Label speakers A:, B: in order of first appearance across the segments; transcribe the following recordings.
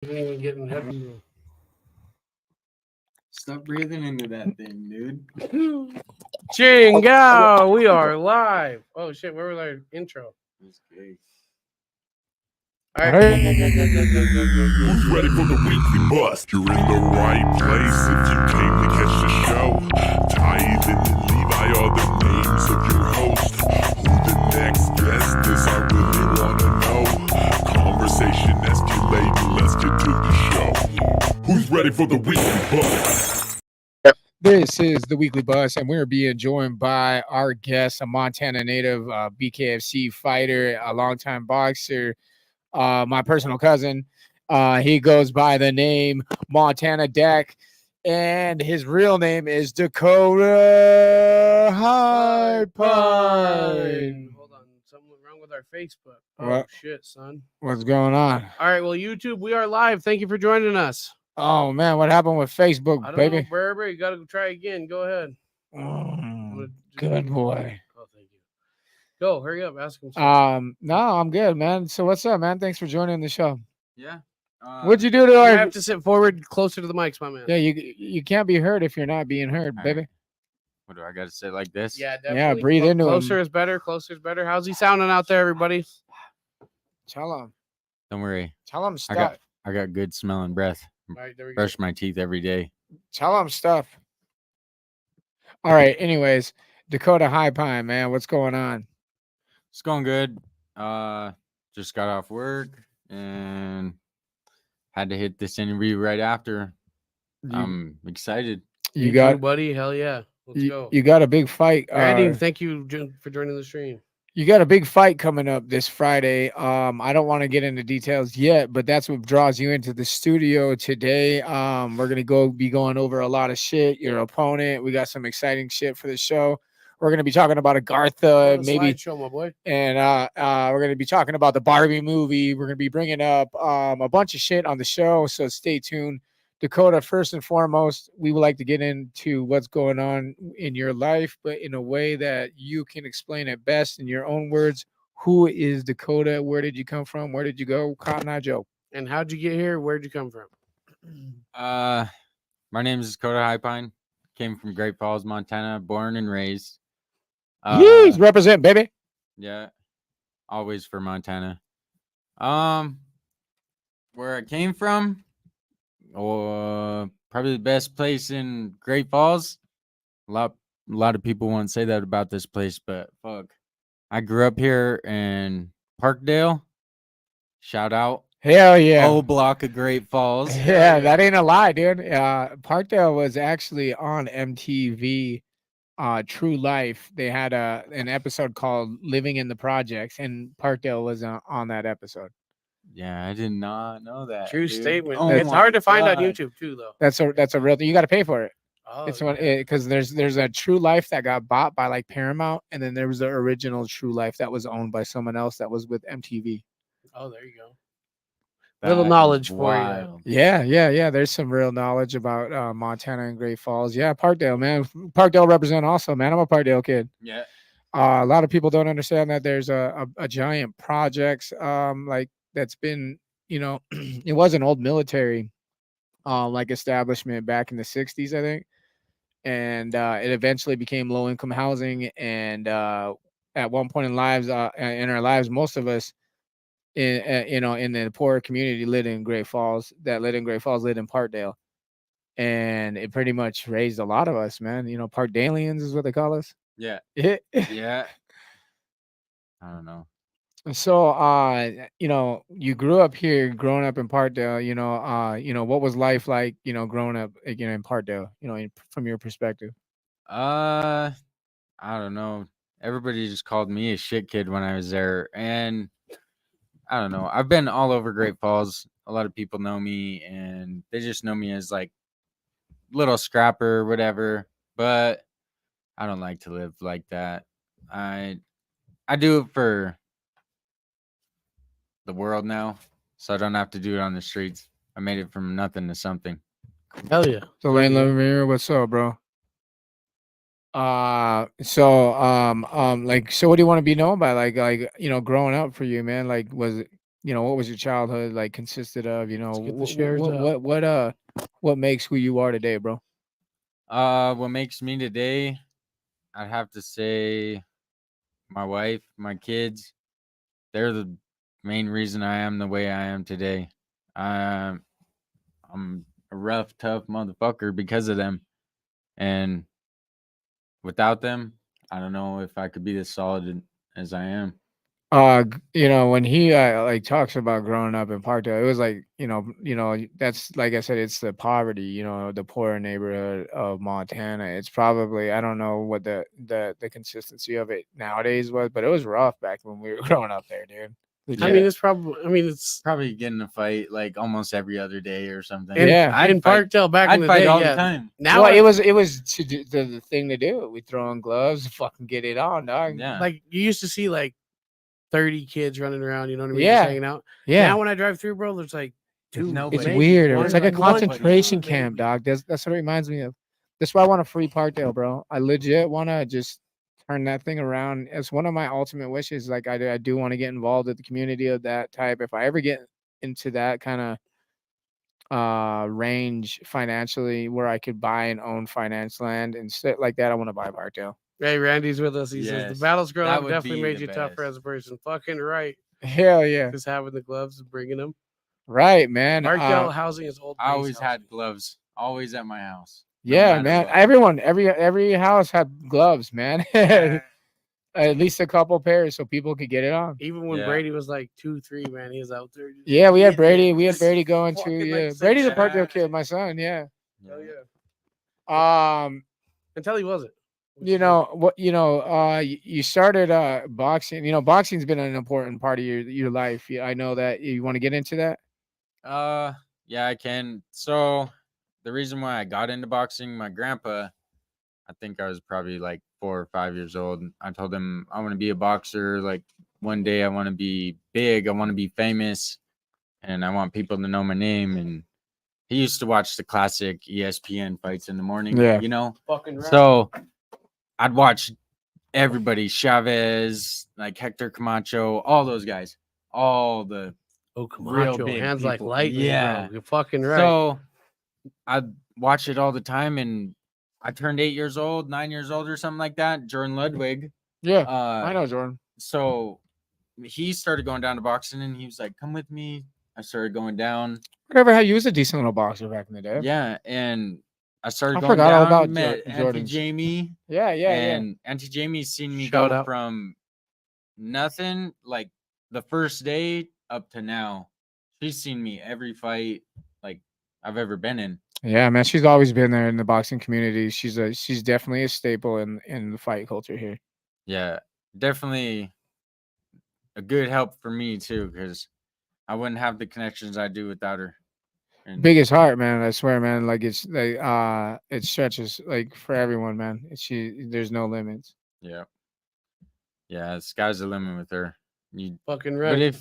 A: Getting heavy.
B: Stop breathing into that thing, dude.
A: Chingo, we are live. Oh shit, where was our intro?
B: Okay.
A: All right.
C: Who's ready for the weekly bust? You're in the right place if you came to catch the show. Tithe and Levi are the names of your host. Who the next guest is, I really wanna know. Conversation escalating, let's get to the show. Who's ready for the weekly bust?
D: This is the Weekly Bus, and we're being joined by our guest, a Montana native, BKFC fighter, a longtime boxer, my personal cousin. He goes by the name Montana Dak, and his real name is Dakota Highpine.
A: Hold on, something went wrong with our Facebook. Oh
D: What?
A: shit, son.
D: What's going on?
A: All right, well, YouTube, we are live. Thank you for joining us.
D: Oh, man, what happened with Facebook,
A: I don't
D: baby?
A: know, Berber. You got to try again. Go ahead.
D: Good boy.
A: Oh, thank you. Go, hurry up. Ask him something.
D: No, I'm good, man. So what's up, man? Thanks for joining the show.
B: Yeah.
D: What'd you do to
A: You
D: our?
A: have to sit forward closer to the mics, my man.
D: Yeah, you can't be heard if you're not being heard,
B: All
D: baby.
B: right. What do I got to say like this?
A: Yeah, definitely.
D: breathe into him.
A: Closer is better. Closer is better. How's he sounding out there, everybody?
D: Tell him.
B: Don't worry.
D: Tell him stuff.
B: I got good smelling breath.
A: All right, there we go.
B: Brush my teeth every day.
D: Tell him stuff. All right. Anyways, Dakota Highpine, man, what's going on?
B: It's going good. Just got off work and had to hit this interview right after. I'm excited.
D: You
A: Me
D: got,
A: too, buddy. Hell yeah. Let's go.
D: you got a big fight.
A: Randy, thank you for joining the stream.
D: You got a big fight coming up this Friday. I don't want to get into details yet, but that's what draws you into the studio today. We're gonna be going over a lot of shit. Your opponent. We got some exciting shit for the show. We're gonna be talking about a Gartha, maybe
A: show, my boy.
D: and we're gonna be talking about the Barbie movie. We're gonna be bringing up a bunch of shit on the show, so stay tuned. Dakota, first and foremost, we would like to get into what's going on in your life, but in a way that you can explain it best in your own words. Who is Dakota? Where did you come from? Where did you go? Cotton Eye Joe.
A: And how'd you get here? Where'd you come from?
B: My name is Dakota Highpine. Came from Great Falls, Montana, born and raised.
D: Yes, represent, baby.
B: Yeah, always for Montana. Where I came from, probably the best place in Great Falls. A lot of people won't say that about this place, but fuck, I grew up here in Parkdale. Shout out.
D: Hell yeah.
B: Old block of Great Falls.
D: Yeah, that ain't a lie, dude. Parkdale was actually on MTV. True Life. They had an episode called "Living in the Projects," and Parkdale was on that episode.
B: Yeah, I did not know that.
A: True
B: dude.
A: statement.
B: Oh
A: It's
B: my
A: hard to find on
B: God.
A: YouTube too, though.
D: That's a real thing. You got to pay for it.
A: Oh,
D: It's one because there's a True Life that got bought by like Paramount, and then there was the original True Life that was owned by someone else that was with MTV.
A: Oh, there you go.
B: That
A: Little
B: is
A: knowledge for
B: wild.
D: Yeah. There's some real knowledge about Montana and Great Falls. Yeah, Parkdale, man. Parkdale represent also, man. I'm a Parkdale kid.
B: Yeah.
D: A lot of people don't understand that there's a giant projects like that's been, it was an old military like establishment back in the 60s, I think. And it eventually became low income housing. And at one point in our lives, most of us in the poorer community lived in Great Falls, lived in Parkdale. And it pretty much raised a lot of us, man. Parkdalians is what they call us.
B: Yeah.
D: Yeah.
B: Yeah. I don't know.
D: So, you grew up here, growing up in Parkdale. What was life like? Growing up, in Parkdale. From your perspective.
B: I don't know. Everybody just called me a shit kid when I was there, and I don't know. I've been all over Great Falls. A lot of people know me, and they just know me as like little scrapper, whatever. But I don't like to live like that. I do it for the world now, so I don't have to do it on the streets. I made it from nothing to something.
A: Hell yeah.
D: So Lane Lavere, what's up, bro? So what do you want to be known by? Like growing up for you, man? Like, was what was your childhood like consisted of?
A: Let's get the shares up.
D: What makes who you are today, bro?
B: What makes me today? I'd have to say my wife, my kids. They're the main reason I am the way I am today. I'm a rough, tough motherfucker because of them, and without them, I don't know if I could be as solid as I am.
D: When he like talks about growing up in Parkdale, it was like, that's like I said, it's the poverty, the poor neighborhood of Montana. It's probably, I don't know what the consistency of it nowadays was, but it was rough back when we were growing up there, dude.
A: I mean, it's
B: Probably getting in a fight like almost every other day or something.
D: Yeah.
A: in Parkdale back in
B: I'd
A: the
B: fight
A: day,
B: all
A: yeah.
B: the time.
A: Now
D: Well, it was to do the thing to do. We throw on gloves, fucking get it on, dog.
B: Yeah.
A: like you used to see like 30 kids running around, you know what I mean?
D: Yeah.
A: Just hanging out.
D: Yeah.
A: Now when I drive through, bro, there's like two.
B: nobody.
D: It's
A: maybe
D: weird.
A: one,
D: It's like a
A: one,
D: concentration
A: two,
D: camp,
A: maybe.
D: dog. That's what it reminds me of. That's why I want to free Parkdale, bro. I legit want to just turn that thing around. It's one of my ultimate wishes. Like I do want to get involved with the community of that type. If I ever get into that kind of range financially, where I could buy and own finance land and sit like that, I want to buy Parkdale.
A: Hey, Randy's with us. He says the
B: Yes,
A: battles growing
B: that
A: up
B: would
A: definitely
B: be
A: made
B: the
A: you tougher
B: best.
A: as a person. Fucking right.
D: Hell yeah,
A: Just having the gloves and bringing them.
D: right, man.
A: Parkdale housing is old.
B: I
A: base
B: always had
A: housing.
B: gloves, always at my house. no
D: Yeah,
B: matter
D: man.
B: what.
D: Every house had gloves, man. At least a couple pairs so people could get it on.
A: Even when
B: Yeah.
A: Brady was like 2, 3, man, he was out there. Just
D: Yeah, we had
A: hitting it.
D: Brady. We had
A: Just
D: Brady going to.
A: fucking, like,
D: Yeah,
A: six
D: Brady's a
A: shots.
D: Parkdale kid, my son. Yeah.
A: Hell yeah.
D: Um,
A: Until he wasn't.
D: you started boxing. Boxing's been an important part of your life. I know that. You want to get into that?
B: Yeah, I can. So the reason why I got into boxing, my grandpa, I think I was probably like 4 or 5 years old. I told him I want to be a boxer. Like one day I want to be big. I want to be famous, and I want people to know my name. And he used to watch the classic ESPN fights in the morning.
D: Yeah.
A: Fucking right.
B: So I'd watch everybody, Chavez, like Hector Camacho, all those guys, all the
A: Oh,
B: real
A: Camacho,
B: big
A: hands like
B: people.
A: lightning,
B: Yeah.
A: bro. You're fucking right.
B: So I'd watch it all the time, and I turned 8 years old, 9 years old, or something like that. Jordan Ludwig.
D: Yeah, I know, Jordan.
B: So he started going down to boxing, and he was like, "Come with me." I started going down.
D: Whatever. How you was a decent little boxer back in the day.
B: Yeah, and I started
D: I
B: going
D: forgot all
B: down.
D: about
B: Met Auntie
D: Jordan's.
B: Jamie.
D: Yeah.
B: And Auntie Jamie's seen me
A: Shout
B: go
A: out.
B: from nothing, like the first day up to now. She's seen me every fight like I've ever been in.
D: Yeah, man. She's always been there in the boxing community. She's definitely a staple in the fight culture here.
B: Yeah, definitely a good help for me too, because I wouldn't have the connections I do without her. And
D: Biggest heart, man. I swear, man. Like it's like it stretches like for everyone, man. There's no limits.
B: yeah, sky's the limit with her.
A: Fucking
B: But
A: right.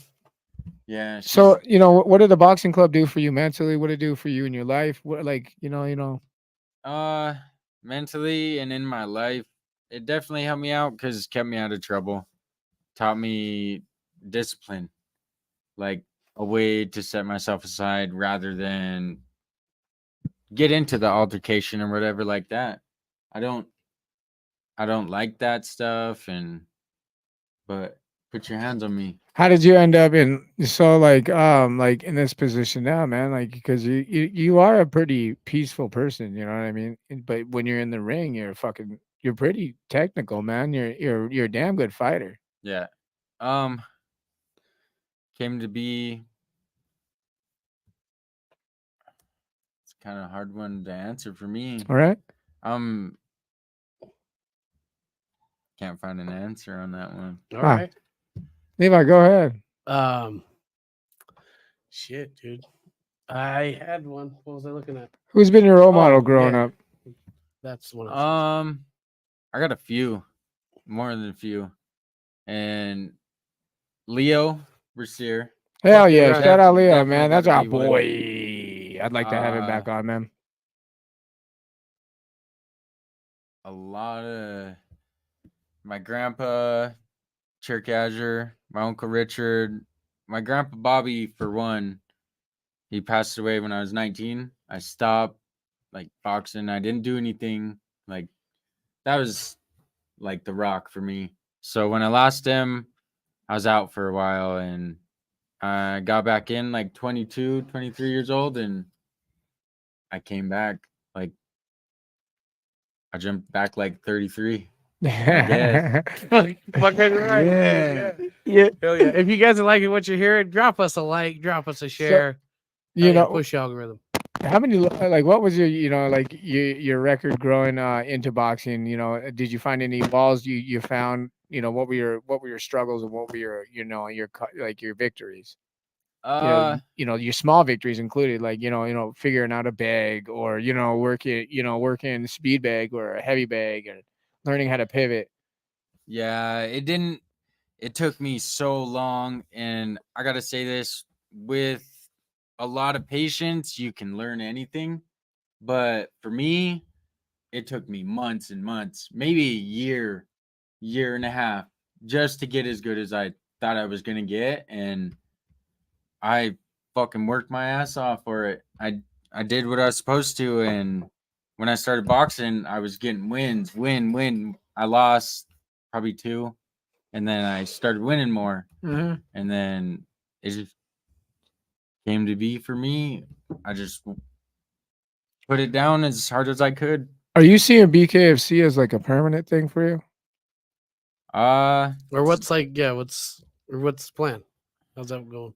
B: yeah.
D: So what did the boxing club do for you mentally? What did it do for you in your life? What
B: Mentally and in my life, it definitely helped me out because it kept me out of trouble. Taught me discipline, like a way to set myself aside rather than get into the altercation or whatever like that. I don't like that stuff, but put your hands on me.
D: How did you end up in like in this position now, man? Like because you are a pretty peaceful person, you know what I mean? But when you're in the ring, you're pretty technical, man. You're a damn good fighter.
B: Yeah. Came to be. It's kind of hard one to answer for me.
D: All right.
B: Can't find an answer on that one.
A: All right.
D: Levi, go ahead.
A: Shit, dude. I had one. What was I looking at?
D: Who's been your role model
A: Oh,
D: growing
A: yeah.
D: up?
A: That's one.
B: I got a few, more than a few, and Leo Rasier.
D: Hell
A: Fucking
D: yeah!
A: right.
D: Shout out Leo,
B: Definitely
D: man. That's
B: gotta
D: our
B: be one.
D: boy. I'd like to have him back on, man.
B: A lot of my grandpa, Chirk Azure, my uncle Richard, my grandpa Bobby, for one, he passed away when I was 19. I stopped like boxing. I didn't do anything. Like that was like the rock for me. So when I lost him, I was out for a while and I got back in like 22, 23 years old and I came back. Like I jumped back like 33. guess.
A: Fucking right.
B: Yeah.
D: Yeah.
A: Hell yeah. If you guys are liking what you're hearing, drop us a like, drop us a share.
D: You know,
A: push the algorithm.
D: how many like what was your like your record growing into boxing? Did you find any walls you found? What were your struggles and what were your your victories? Your small victories included like figuring out a bag or working speed bag or a heavy bag and learning how to pivot.
B: Yeah, it took me so long, and I gotta say this, with a lot of patience you can learn anything, but for me it took me months and months, maybe a year and a half, just to get as good as I thought I was gonna get, and I fucking worked my ass off for it. I did what I was supposed to, and when I started boxing I was getting wins. I lost probably 2, and then I started winning more, and then it just came to be for me. I just put it down as hard as I could.
D: Are you seeing BKFC as like a permanent thing for you?
A: Or what's the plan? How's that going?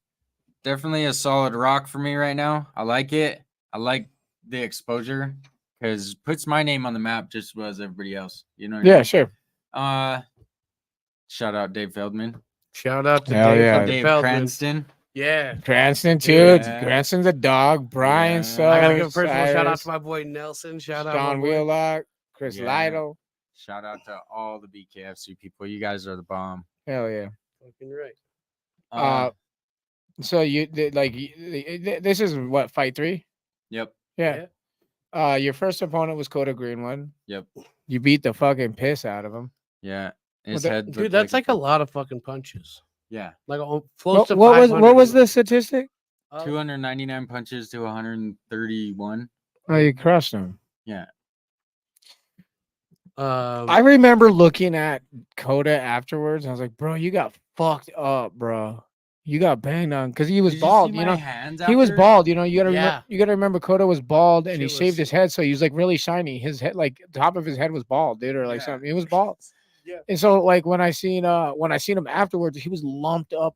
B: Definitely a solid rock for me right now. I like it. I like the exposure because puts my name on the map just as well as everybody else. You know what I mean?
D: Sure.
B: Shout out Dave Feldman.
A: Shout out to
D: Hell
A: Dave,
D: yeah.
A: from
B: Dave
A: Feldman.
B: Cranston.
A: Yeah.
D: Cranston too.
B: Yeah.
D: Cranston's a dog. Brian,
B: Yeah.
A: I gotta give a
D: Suggs,
A: personal shout out
D: Cyrus,
A: to my boy Nelson. Shout out
D: Sean
A: my boy.
D: Wheelock, Chris
B: Yeah.
D: Lytle.
B: Shout out to all the BKFC people. You guys are the bomb.
D: Hell yeah.
A: Fucking right.
D: So this is what, fight 3?
B: Yep.
D: Yeah. Your first opponent was Coda Greenwood.
B: Yep.
D: You beat the fucking piss out of him.
B: Yeah. His
D: Well,
B: head.
A: Dude,
B: looked
A: that's like a lot of fucking punches.
B: Yeah.
A: Like close to
D: What
A: 500.
D: was the statistic?
B: 299 punches to 131.
D: Oh, you crushed him.
B: Yeah.
D: I remember looking at Coda afterwards. And I was like, bro, you got fucked up, bro. You got banged on because he was
B: Did
D: bald.
B: see
D: You
B: my
D: know,
B: hands
D: he was
B: after?
D: bald. You know, you gotta
A: Yeah.
D: remember Coda was bald and he
A: Shit
D: shaved
A: was-
D: his head, so he was like really shiny. His head, like top of his head, was bald, dude, or like
B: Yeah.
D: something. He was bald.
A: Yeah.
D: And so, like when I seen him afterwards, he was lumped up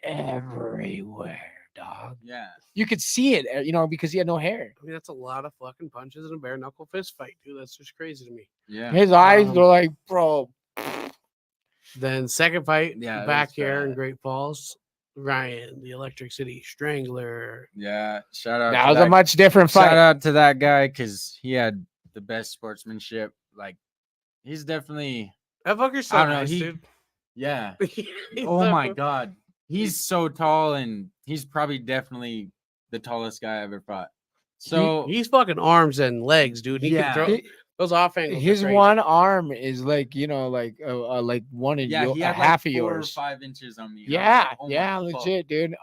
D: everywhere, dog.
B: Yeah.
D: You could see it, because he had no hair.
A: I mean, that's a lot of fucking punches in a bare knuckle fist fight, dude. That's just crazy to me.
B: Yeah.
D: His eyes were like, bro.
A: Then second fight,
B: Yeah, it
A: back
B: was
A: here in
B: bad.
A: Great Falls, Ryan, the Electric City Strangler.
B: Yeah. Shout out.
D: That
B: to
D: was a much different
B: Shout
D: fight.
B: out to that guy because he had the best sportsmanship. Like, he's definitely.
A: That fucker's so
B: I don't know.
A: nice,
B: He.
A: dude.
B: Yeah.
A: He's
B: Oh
A: so-
B: my god. He's so tall and he's probably definitely the tallest guy I ever fought. So
A: he's fucking arms and legs, dude. He
B: Yeah.
A: can throw those off angles.
D: His
A: are crazy.
D: one arm is like like one of
B: yeah, he had
D: half
B: like
D: of
B: 4 or
D: yours.
B: 5 inches on me. I was
D: Yeah,
B: like, oh my
D: yeah,
B: fuck.
D: legit, dude.
B: It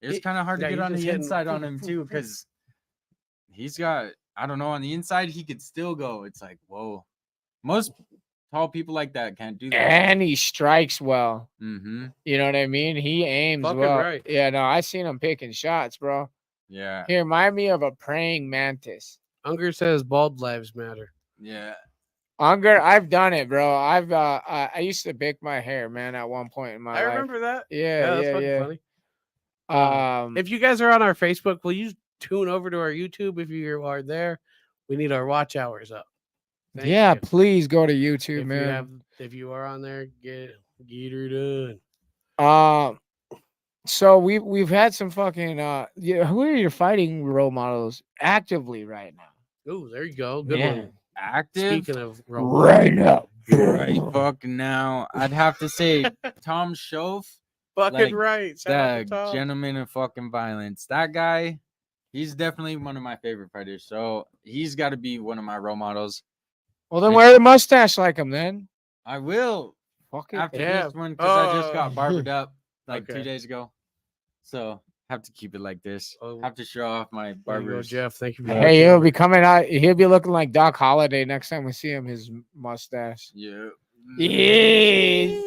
B: was kind of hard
A: yeah,
B: to get
A: you
B: on
A: just
B: the
A: hitting-
B: inside on him too because he's got, I don't know, on the inside he could still go. It's like, whoa. Most tall people like that can't do that.
D: And he strikes well.
B: Mm-hmm.
D: You know what I mean? He aims
A: Fucking
D: well.
A: right.
D: Yeah, no, I seen him picking shots, bro.
B: Yeah.
D: He remind me of a praying mantis.
A: Unger says bald lives matter.
B: Yeah.
D: Unger, I've done it, bro. I used to pick my hair, man, at one point in my
A: I
D: life.
A: remember that.
D: Yeah,
A: that's
D: yeah,
A: fucking
D: yeah.
A: funny. If you guys are on our Facebook, will you tune over to our YouTube if you are there? We need our watch hours up. Thank
D: yeah,
A: you.
D: please go to YouTube,
A: If
D: man.
A: if you are on there, get her done.
D: So we've had some fucking who are your fighting role models actively right now?
A: Oh, there you go. Good
D: Yeah.
A: one.
B: Active.
A: Speaking of
D: now.
B: Right fucking now. I'd have to say Tom Schoaf,
A: fucking
B: like,
A: right. Shout out
B: the
A: to Tom.
B: gentleman of fucking violence. That guy, he's definitely one of my favorite fighters. So he's got to be one of my role models.
D: Well, then wear the mustache like him then.
B: I will
D: Fuck it.
B: after
A: Yeah.
B: this one because I just
A: Oh.
B: got barbered up like 2
A: Okay.
B: days ago. So have to keep it like this.
A: Oh.
B: Have to show off my
A: There you go,
B: barber's.
A: Jeff. Thank you for
B: Yeah.
D: Hey, he'll
A: watching.
D: be coming out. He'll be looking like Doc Holliday next time we see him. His mustache.
B: Yeah.
D: Yeah.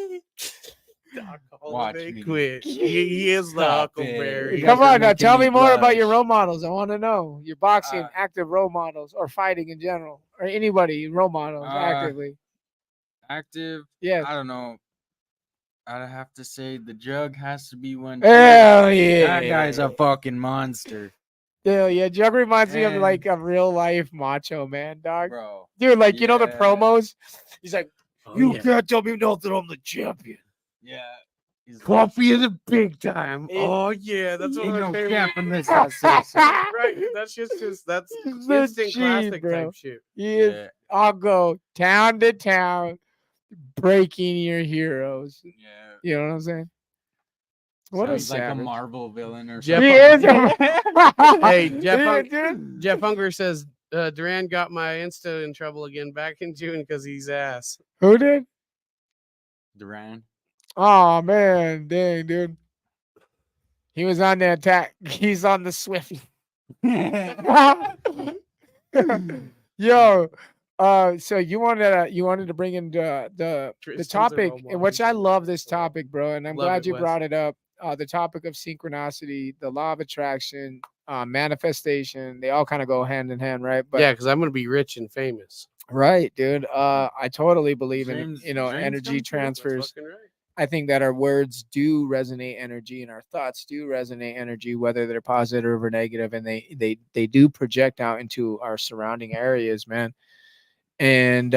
A: Doc
B: Watch
A: Holliday
B: me.
A: quit. He is the
B: Stop it.
A: Huckleberry.
B: You guys
D: Come
B: are
D: on now,
B: making
D: tell
B: me
D: me more about your
B: blush.
D: role models. I want to know your boxing
B: Uh,
D: active role models or fighting in general or anybody role models actively.
B: Active.
D: Yes.
B: I don't know. I'd have to say the Jug has to be one.
D: Hell yeah.
B: That guy's a fucking monster,
D: Hell yeah. Jug reminds me of
B: And-
D: like a real life macho man, dog.
B: bro.
D: Dude, like you know the
B: Yeah.
D: promos? He's like,
A: Oh,
D: you
A: yeah.
D: can't tell me nothing, I'm the champion.
B: Yeah. He's like,
A: Coffee in the big time.
D: It-
A: Oh yeah, that's one
B: ain't
A: of my
B: no
A: favorite.
B: cap in this. I say so.
A: Right, that's just that's
D: He's the
A: instant
D: G,
A: classic
D: bro.
A: type shit.
D: He is,
B: Yeah.
D: I'll go town to town, breaking your heroes.
B: Yeah.
D: You know what I'm saying? What a
B: Sounds like a
D: savage.
B: Marvel villain or
A: Jeff-
B: something.
D: He is.
A: Hey, Jeff,
D: Yeah,
A: Hung- Jeff Hunger says Duran got my Insta in trouble again back in June because he's ass.
D: Who did?
B: Duran.
D: Oh man, dang, dude. He was on the attack. He's on the Swift. Yo, so you wanted to bring in the
A: Tristan's a
D: topic,
A: role
D: in
A: model.
D: which I love this topic, bro, and I'm
A: Love
D: glad
A: it,
D: you
A: Wes.
D: brought it up. The topic of synchronicity, the law of attraction, manifestation, they all kind of go hand in hand, right? But
A: Yeah, because I'm gonna be rich and famous.
D: right, dude. I totally believe in
B: Dreams-
D: you know
B: dreams
D: energy
B: come true. That's
D: transfers.
A: That's fucking right.
D: I think that our words do resonate energy and our thoughts do resonate energy, whether they're positive or negative, and they do project out into our surrounding areas, man. And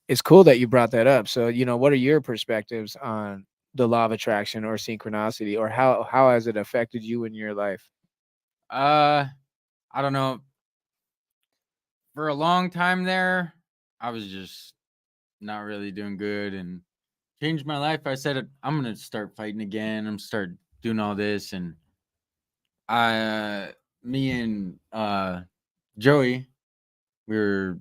D: it's cool that you brought that up. So, you know, what are your perspectives on the law of attraction or synchronicity, or how has it affected you in your life?
B: I don't know. For a long time there, I was just not really doing good and changed my life. I said I'm gonna start fighting again. I'm start doing all this, and me and Joey, we were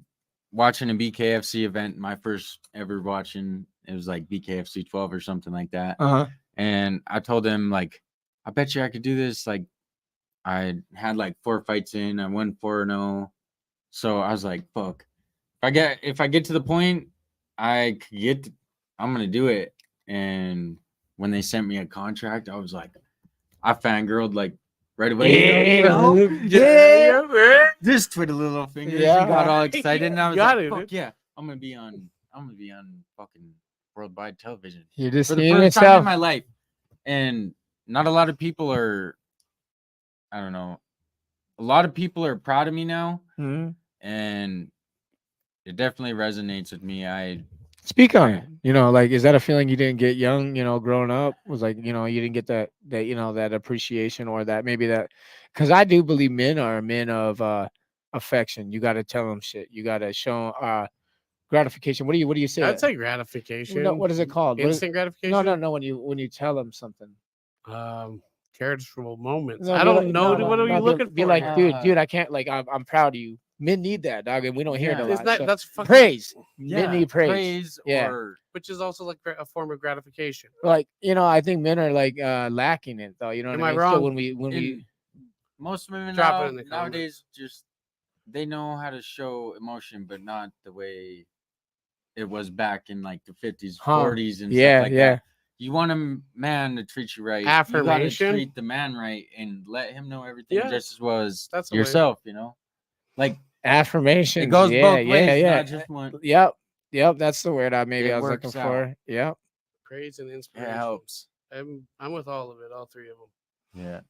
B: watching a BKFC event. My first ever watching. It was like BKFC 12 or something like that.
D: Uh-huh.
B: And I told him, like, I bet you I could do this. Like, I had like 4 fights in. I won 4-0. So I was like, fuck. If I get to the point, I'm gonna do it. And when they sent me a contract, I was like, I fangirled like right away.
D: Yeah.
B: Just twiddle little fingers.
D: Yeah.
B: And got all excited, and I was
A: Got
B: like,
A: it,
B: fuck
A: dude.
B: yeah, I'm gonna be on fucking worldwide television
D: You're just
B: for the
D: seeing
B: first time in
D: yourself.
B: my life. And not a lot of people are, I don't know, a lot of people are proud of me now,
D: Mhm.
B: and it definitely resonates with me.
D: Speak on it. You know, like, is that a feeling you didn't get young, you know, growing up? Was like, you know, you didn't get that, you know, that appreciation, or that maybe that, because I do believe men are men of affection. You got to tell them shit. You got to show gratification. What do you say?
A: I'd say gratification.
D: No, what is it called? What is-
A: Instant gratification.
D: no. When you tell them something.
A: Charitable moments.
D: No,
A: I
D: be
A: don't
D: like-
A: know.
D: no,
A: What are you
D: no,
A: looking
D: be
A: for?
D: like,
A: here?
D: dude, I can't, like, I'm proud of you. Men need that, dog, and we don't hear it a
B: Yeah.
D: lot.
A: It's not.
D: so-
A: That's fucking
D: praise.
B: Yeah,
D: Men need praise. Yeah.
B: or
A: which is also like a form of gratification.
D: Like, you know, I think men are like lacking it, though. You know what
A: Am
D: I
A: I
D: mean?
A: wrong?
D: So when we
B: in- most women
A: Drop it in the
B: nowadays just they know how to show emotion, but not the way it was back in like the 50s,
D: Huh.
B: 40s, and
D: Yeah,
B: stuff like
D: yeah.
B: that. You want a man to treat you right. You
A: Affirmation?
B: gotta treat the man right and let him know everything
A: Yeah.
B: just as well as
A: That's the way.
B: yourself. You know, like
D: Affirmation.
B: it goes
D: yeah,
B: both
D: yeah,
B: ways,
D: yeah.
B: not just one.
D: Yep. That's the word I was looking
B: works
D: for.
B: out.
D: Yep.
A: Praise and
B: It
A: inspiration.
B: helps.
A: I'm with all of it. All three of them.
B: Yeah.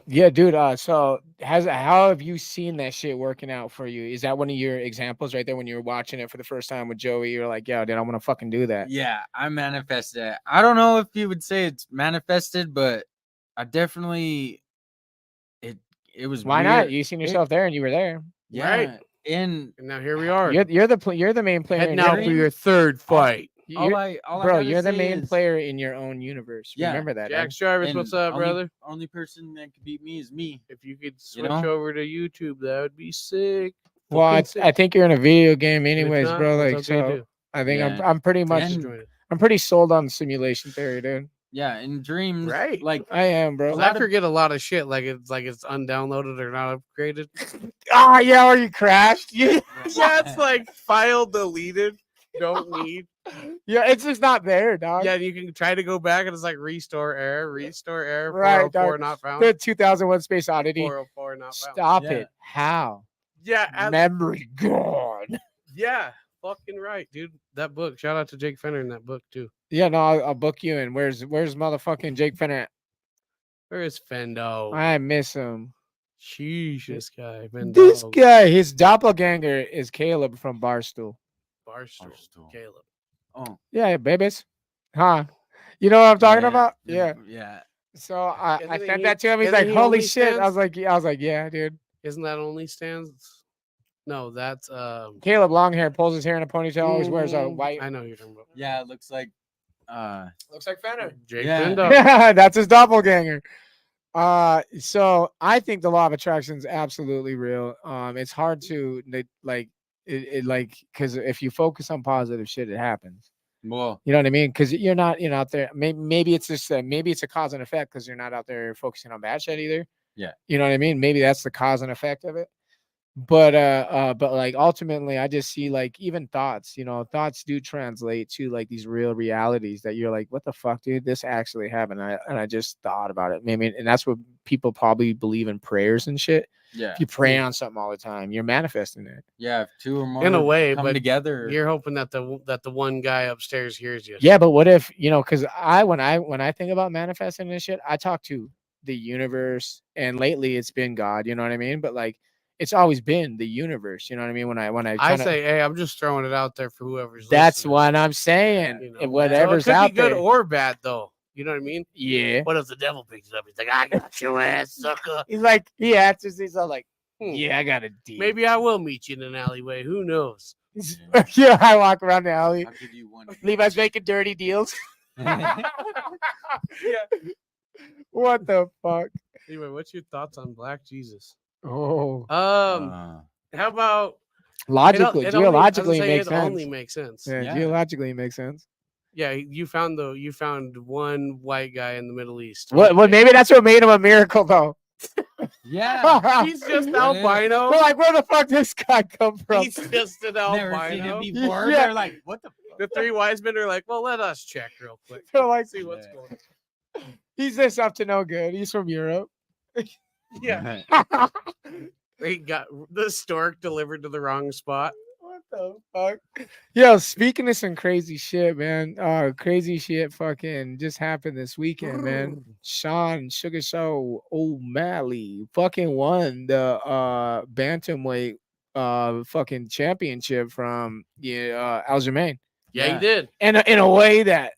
D: Yeah, dude. So how have you seen that shit working out for you? Is that one of your examples right there when you were watching it for the first time with Joey? You're like, yeah, dude, I want to fucking do that.
B: Yeah, I manifested it. I don't know if you would say it's manifested, but I definitely it was
D: Why
B: weird.
D: not? You seen yourself there, and you were there.
B: Yeah.
A: Right.
B: And
A: And now here we are.
D: You're the main player.
A: Heading
D: in
A: out
D: your
A: for
D: own-
A: your third fight.
D: you're-
B: all I
D: bro,
B: gotta
D: you're the
B: say
D: main
B: is-
D: player in your own universe.
B: Yeah.
D: Remember that.
A: Jack
D: dog.
A: Jarvis, what's
B: and
A: up,
B: only-
A: brother?
B: Only person that could beat me is me.
A: If you could switch
B: know?
A: over to YouTube, that would be sick.
D: Well,
A: Fucking sick.
D: I think you're in a video game,
A: If
D: anyways,
A: not,
D: bro.
A: that's
D: Like,
A: okay
D: so
A: too.
D: I think
B: Yeah.
D: I'm pretty much
B: And-
A: Join it.
D: I'm pretty sold on simulation theory, dude.
B: Yeah, in dreams,
A: Right.
B: like
D: I am, bro.
A: 'Cause
B: lot
A: I
B: of-
A: forget a lot of shit. Like it's undownloaded or not upgraded.
D: Ah, yeah, or you crashed. Yeah,
A: Yeah, it's like file deleted. Don't need.
D: yeah, it's just not there, dog.
A: Yeah, you can try to go back and it's like restore error,
D: Right,
A: 404
D: dog.
A: not found.
D: The 2001 Space Oddity.
A: 404 not found.
D: Stop
B: Yeah.
D: it. How?
A: Yeah,
D: Memory gone.
A: yeah, fucking right, dude. That book. Shout out to Jake Fenner in that book too.
D: Yeah, no, I'll book you in. Where's motherfucking Jake Fenner?
A: Where is Fendo?
D: I miss him.
A: Sheesh, this guy.
D: This
A: Fendo.
D: guy, his doppelganger is Caleb from Barstool.
A: Barstool.
B: Barstool.
A: Caleb.
B: oh,
D: Yeah, babies. Huh? You know what I'm talking about? Yeah.
B: yeah.
D: So I
A: Isn't
D: sent
A: he-
D: that to him. He's
A: isn't
D: like,
A: he
D: "Holy
A: only
D: shit!" I was
A: stands?
D: like, "Yeah, dude."
A: Isn't that only stands? No, that's
D: Caleb, long hair, pulls his hair in a ponytail, always wears a
A: mm,
D: white.
A: I know who you're talking about.
B: Yeah, it looks like
D: Looks like Fenner.
A: Jake
B: Yeah.
A: Fendo.
D: That's his doppelganger. So I think the law of attraction is absolutely real. It's hard to like because if you focus on positive shit, it happens.
B: well,
D: You know what I mean? Because you're not out there. Maybe it's just maybe it's a cause and effect because you're not out there focusing on bad shit either.
B: Yeah.
D: You know what I mean? Maybe that's the cause and effect of it. But like ultimately, I just see like even thoughts. Thoughts do translate to like these real realities that you're like, what the fuck, dude? This actually happened. I just thought about it. Maybe, and that's what people probably believe in prayers and shit.
B: yeah,
D: If you pray on something all the time, you're manifesting it.
B: yeah. If two or more
A: In a way,
B: come
A: but
B: together,
A: You're hoping that the one guy upstairs hears you.
D: Yeah, but what if because when I think about manifesting this shit, I talk to the universe, and lately it's been God. You know what I mean? But like, it's always been the universe. You know what I mean? When I
A: I
D: kinda,
A: say, hey, I'm just throwing it out there for whoever's
D: that's
A: listening.
D: what I'm saying.
A: You know,
D: And whatever's
A: so it could
D: out
A: be good
D: there.
A: or bad, though. You know what I mean?
D: Yeah.
A: What if the devil picks it up? He's like, I got your ass, sucker.
D: He's like, he's all like,
A: Hmm.
D: yeah, I got a deal.
A: Maybe I will meet you in an alleyway. Who knows?
D: Yeah, I walk around the alley.
B: I'll give you one.
D: Levi's making dirty deals.
A: Yeah.
D: What the fuck?
A: Anyway, what's your thoughts on Black Jesus?
D: Oh,
A: How about
D: logically,
A: it
D: geologically,
A: only,
D: it makes
A: it
D: sense.
A: only makes sense.
D: Yeah,
B: Yeah.
D: geologically, it makes sense.
A: Yeah, you found one white guy in the Middle East.
D: What? Well, maybe that's what made him a miracle, though.
B: yeah.
A: He's just
B: That is-
A: albino.
D: They're like, where the fuck this guy come from?
A: He's just an
B: Never seen it
A: albino.
B: before.
D: Yeah.
B: They're like, what the fuck?
A: The three wise men are like, well, let us check real quick.
D: They're like,
A: See what's
B: Yeah.
A: going on.
D: he's just up to no good. He's from Europe.
A: Yeah, he got the stork delivered to the wrong spot.
D: What the fuck? Yo, speaking of some crazy shit, man. Crazy shit fucking just happened this weekend, man. Sean Sugar Show O'Malley fucking won the bantamweight fucking championship from Aljamain.
A: Yeah,
B: Yeah.
A: he did.
D: And in a way that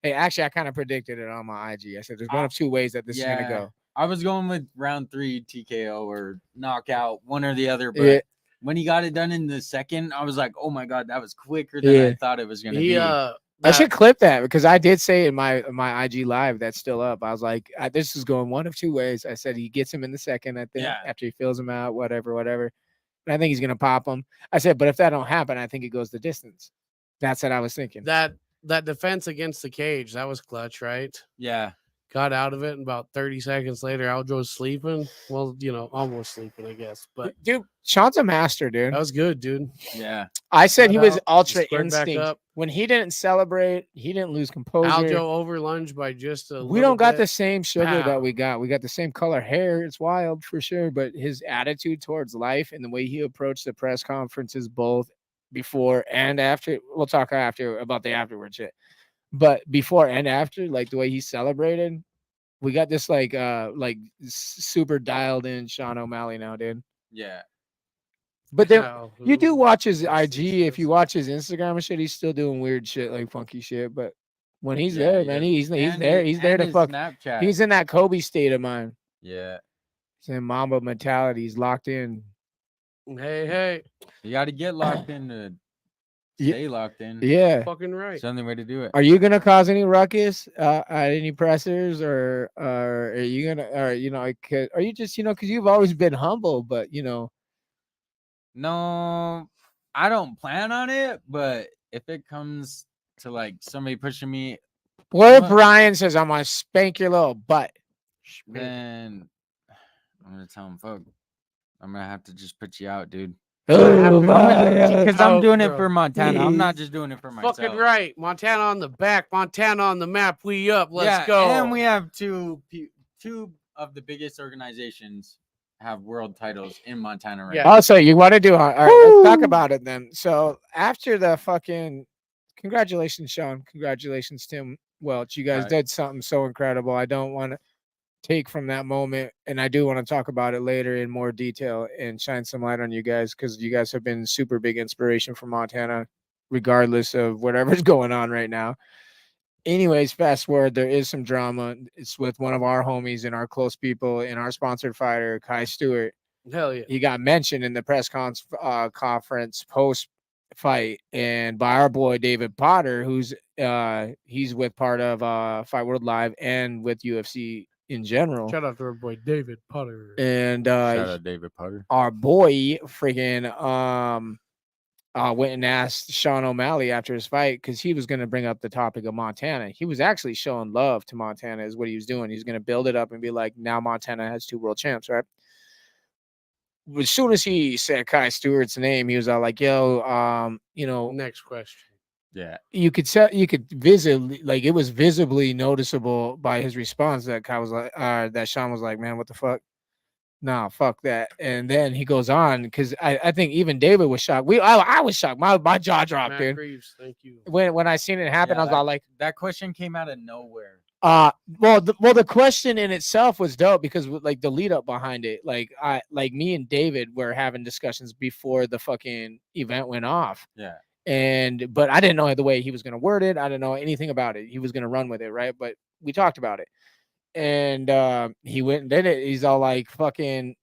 D: actually I kind of predicted it on my IG. I said there's one of two ways that this is gonna go.
B: I was going with round 3 TKO or knockout, one or the other. But
D: Yeah.
B: when he got it done in the second, I was like, oh my God, that was quicker than I
D: Yeah.
B: thought it was going to
A: He
B: be.
D: I should clip that because I did say in my IG live that's still up. I was like, this is going one of two ways. I said he gets him in the second, I think,
B: Yeah.
D: after he fills him out, whatever. And I think he's gonna pop him. I said, but if that don't happen, I think it goes the distance. That's what I was thinking.
A: that defense against the cage, that was clutch, right?
B: Yeah.
A: Got out of it, and about 30 seconds later, Aljo's sleeping. Well, almost sleeping, I guess. But
D: Dude, Sean's a master, dude.
A: that was good, dude.
B: Yeah.
D: I said he
A: Got
D: was
A: out,
D: ultra
A: squared back
D: instinct.
A: up.
D: When he didn't celebrate, he didn't lose composure.
A: Aljo over lunged by just a
D: We
A: little
D: don't got
A: bit.
D: the same sugar that
A: Pow.
D: we got. We got the same color hair. It's wild for sure. But his attitude towards life and the way he approached the press conferences, both before and after, we'll talk after about the afterward shit. But before and after, like the way he celebrated, we got this like super dialed in Sean O'Malley now, dude.
B: Yeah.
D: But then
A: No,
D: you do watch his
A: Yes,
D: IG.
A: yes,
D: If you
A: yes.
D: watch his Instagram and shit, he's still doing weird shit, like funky shit. But when he's
B: Yeah,
D: there, man,
B: yeah.
D: he's
B: And
D: there.
B: his-
D: He's there
B: and
D: to
B: his
D: fuck.
B: Snapchat.
D: He's in that Kobe state of mind.
B: Yeah.
D: He's in Mamba mentality. He's locked in.
A: Hey,
B: You got to get locked in to
D: Ye-
B: stay locked in.
D: Yeah.
A: fucking right.
B: It's the only way to do it.
D: Are you gonna cause any ruckus at any pressers, or are you gonna, or are you just because you've always been humble, but
B: No, I don't plan on it, but if it comes to like somebody pushing me,
D: What if
B: What?
D: Brian says, I'm gonna spank your little butt?
B: Then I'm gonna tell him, fuck. I'm gonna have to just put you out, dude.
D: Oh,
B: Because I'm doing it
A: bro.
B: for Montana. I'm not just doing it for myself.
A: Fucking right. Montana on the back. Montana on the map. We up. Let's
B: Yeah,
A: go.
B: And we have two of the biggest organizations have world titles in Montana right
A: Yeah.
B: now.
D: Also, you want to do all right, let's talk about it then. So after the fucking congratulations, Sean. Congratulations, Tim Welch. You guys
B: Right.
D: did something so incredible. I don't want to take from that moment, and I do want to talk about it later in more detail and shine some light on you guys, because you guys have been super big inspiration for Montana, regardless of whatever's going on right now. Anyways, fast forward, there is some drama. It's with one of our homies and our close people and our sponsored fighter, Kai Stewart.
A: Hell yeah.
D: He got mentioned in the press conference post fight, and by our boy David Potter, who's he's with part of Fight World Live and with UFC in general.
A: Shout out to our boy David Potter.
D: And
B: Shout out David Potter.
D: our boy freaking went and asked Sean O'Malley after his fight, because he was going to bring up the topic of Montana. He was actually showing love to Montana, is what he was doing. He's going to build it up and be like, now Montana has 2 world champs, right? As soon as he said Kai Stewart's name, he was all like, yo, you know,
A: Next question.
B: Yeah.
D: you could visibly, like, it was visibly noticeable by his response that Kai was like, that Sean was like, man, what the fuck? Nah, fuck that. And then he goes on, because I think even David was shocked. I was shocked. My jaw dropped,
A: Matt
D: dude.
A: Reeves, thank you.
D: When I seen it happen,
B: Yeah,
D: I was all like,
B: that question came out of nowhere.
D: well, the question in itself was dope, because like the lead up behind it, like me and David were having discussions before the fucking event went off.
B: Yeah.
D: But I didn't know the way he was gonna word it. I didn't know anything about it. He was gonna run with it, right? But we talked about it, and he went and did it. He's all like, fucking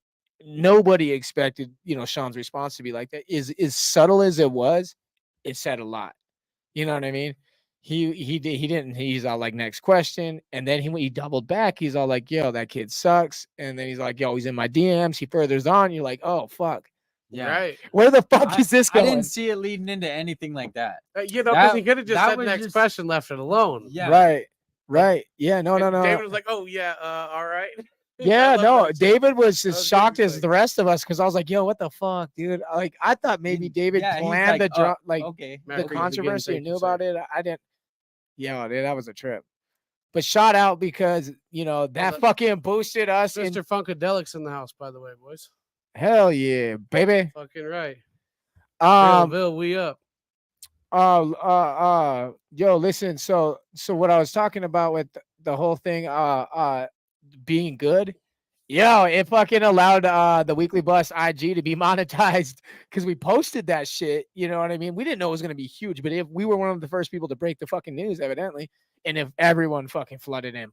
D: nobody expected, Sean's response to be like that. Is as subtle as it was, it said a lot. You know what I mean? He didn't. He's all like, next question, and then he doubled back. He's all like, yo, that kid sucks. And then he's like, yo, he's in my DMs. He furthers on. You're like, oh fuck.
B: Yeah.
A: Right.
D: Where the fuck is this
B: I
D: going?
B: didn't see it leading into anything like that.
A: Because he could have just
B: that
A: said
B: was
A: next
B: just-
A: question, left it alone.
B: Yeah.
D: Right. Yeah. No.
A: And David was like, "Oh yeah, all right."
D: Yeah,
A: I love
D: no.
A: that shit.
D: David was
A: That
D: as
A: was
D: shocked
A: good
D: as
A: insight.
D: the rest of us, because I was like, yo, what the fuck, dude? Like, I thought maybe David
B: Yeah, he's
D: planned
B: like,
D: the drop, like
B: okay.
A: Matt
D: the
A: Reeves, again,
D: controversy,
A: thank
D: and knew
A: you, sir.
D: about it. I didn't. Yeah, dude, that was a trip. But shout out, because that
A: that-
D: fucking boosted us.
A: Mr. Funkadelic's in the house, by the way, boys.
D: Hell yeah, baby.
A: Fucking right.
D: Bill,
A: we up.
D: yo, listen. So what I was talking about with the whole thing, being good. Yo, it fucking allowed the Weekly Bus IG to be monetized, because we posted that shit. You know what I mean? We didn't know it was gonna be huge, but if we were one of the first people to break the fucking news, evidently, and if everyone fucking flooded in,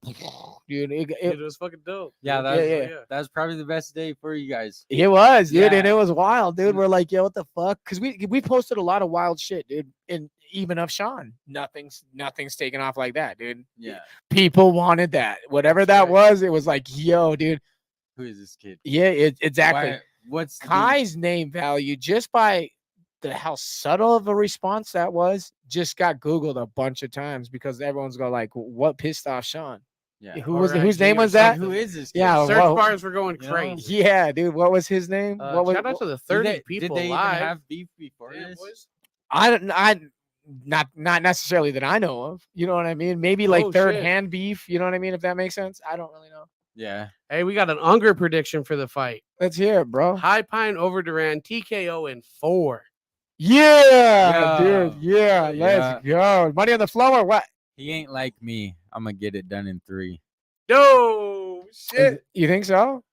D: dude,
A: It was fucking dope.
B: Yeah,
A: That
B: that was probably the best day for you guys.
D: it was, dude, and
B: Yeah.
D: it was wild, dude. We're like, yo, what the fuck? Because we posted a lot of wild shit, dude, and even of Sean, nothing's taken off like that, dude.
B: Yeah.
D: People wanted that, whatever
A: That's
D: that
A: right.
D: was. It was like, yo, dude.
B: Who is this kid?
D: Yeah, exactly.
B: What's the-
D: Kai's name value, just by how subtle of a response that was, just got Googled a bunch of times, because everyone's going like, what pissed off Sean?
B: Yeah.
D: Whose name
A: or
D: was that?
B: Who is this kid?
D: Yeah,
A: Search
D: whoa.
A: bars were going
B: You know?
A: crazy.
D: Yeah, dude, what was his name? What was
A: Shout out to the
B: Did
A: 30
B: they,
A: people
B: did they
A: live.
B: even have beef before
A: Damn,
B: this?
A: boys.
D: I not necessarily that I know of. You know what I mean? Maybe like
A: Oh,
D: third
A: shit.
D: hand beef. You know what I mean? If that makes sense. I don't really know.
B: Yeah.
A: Hey, we got an Unger prediction for the fight.
D: Let's hear it, bro.
A: Highpine over Duran, TKO in 4.
D: Yeah, dude.
B: Yeah.
D: Yeah, let's go. Money on the floor or what?
B: He ain't like me. I'm gonna get it done in 3.
A: No shit.
D: You think so?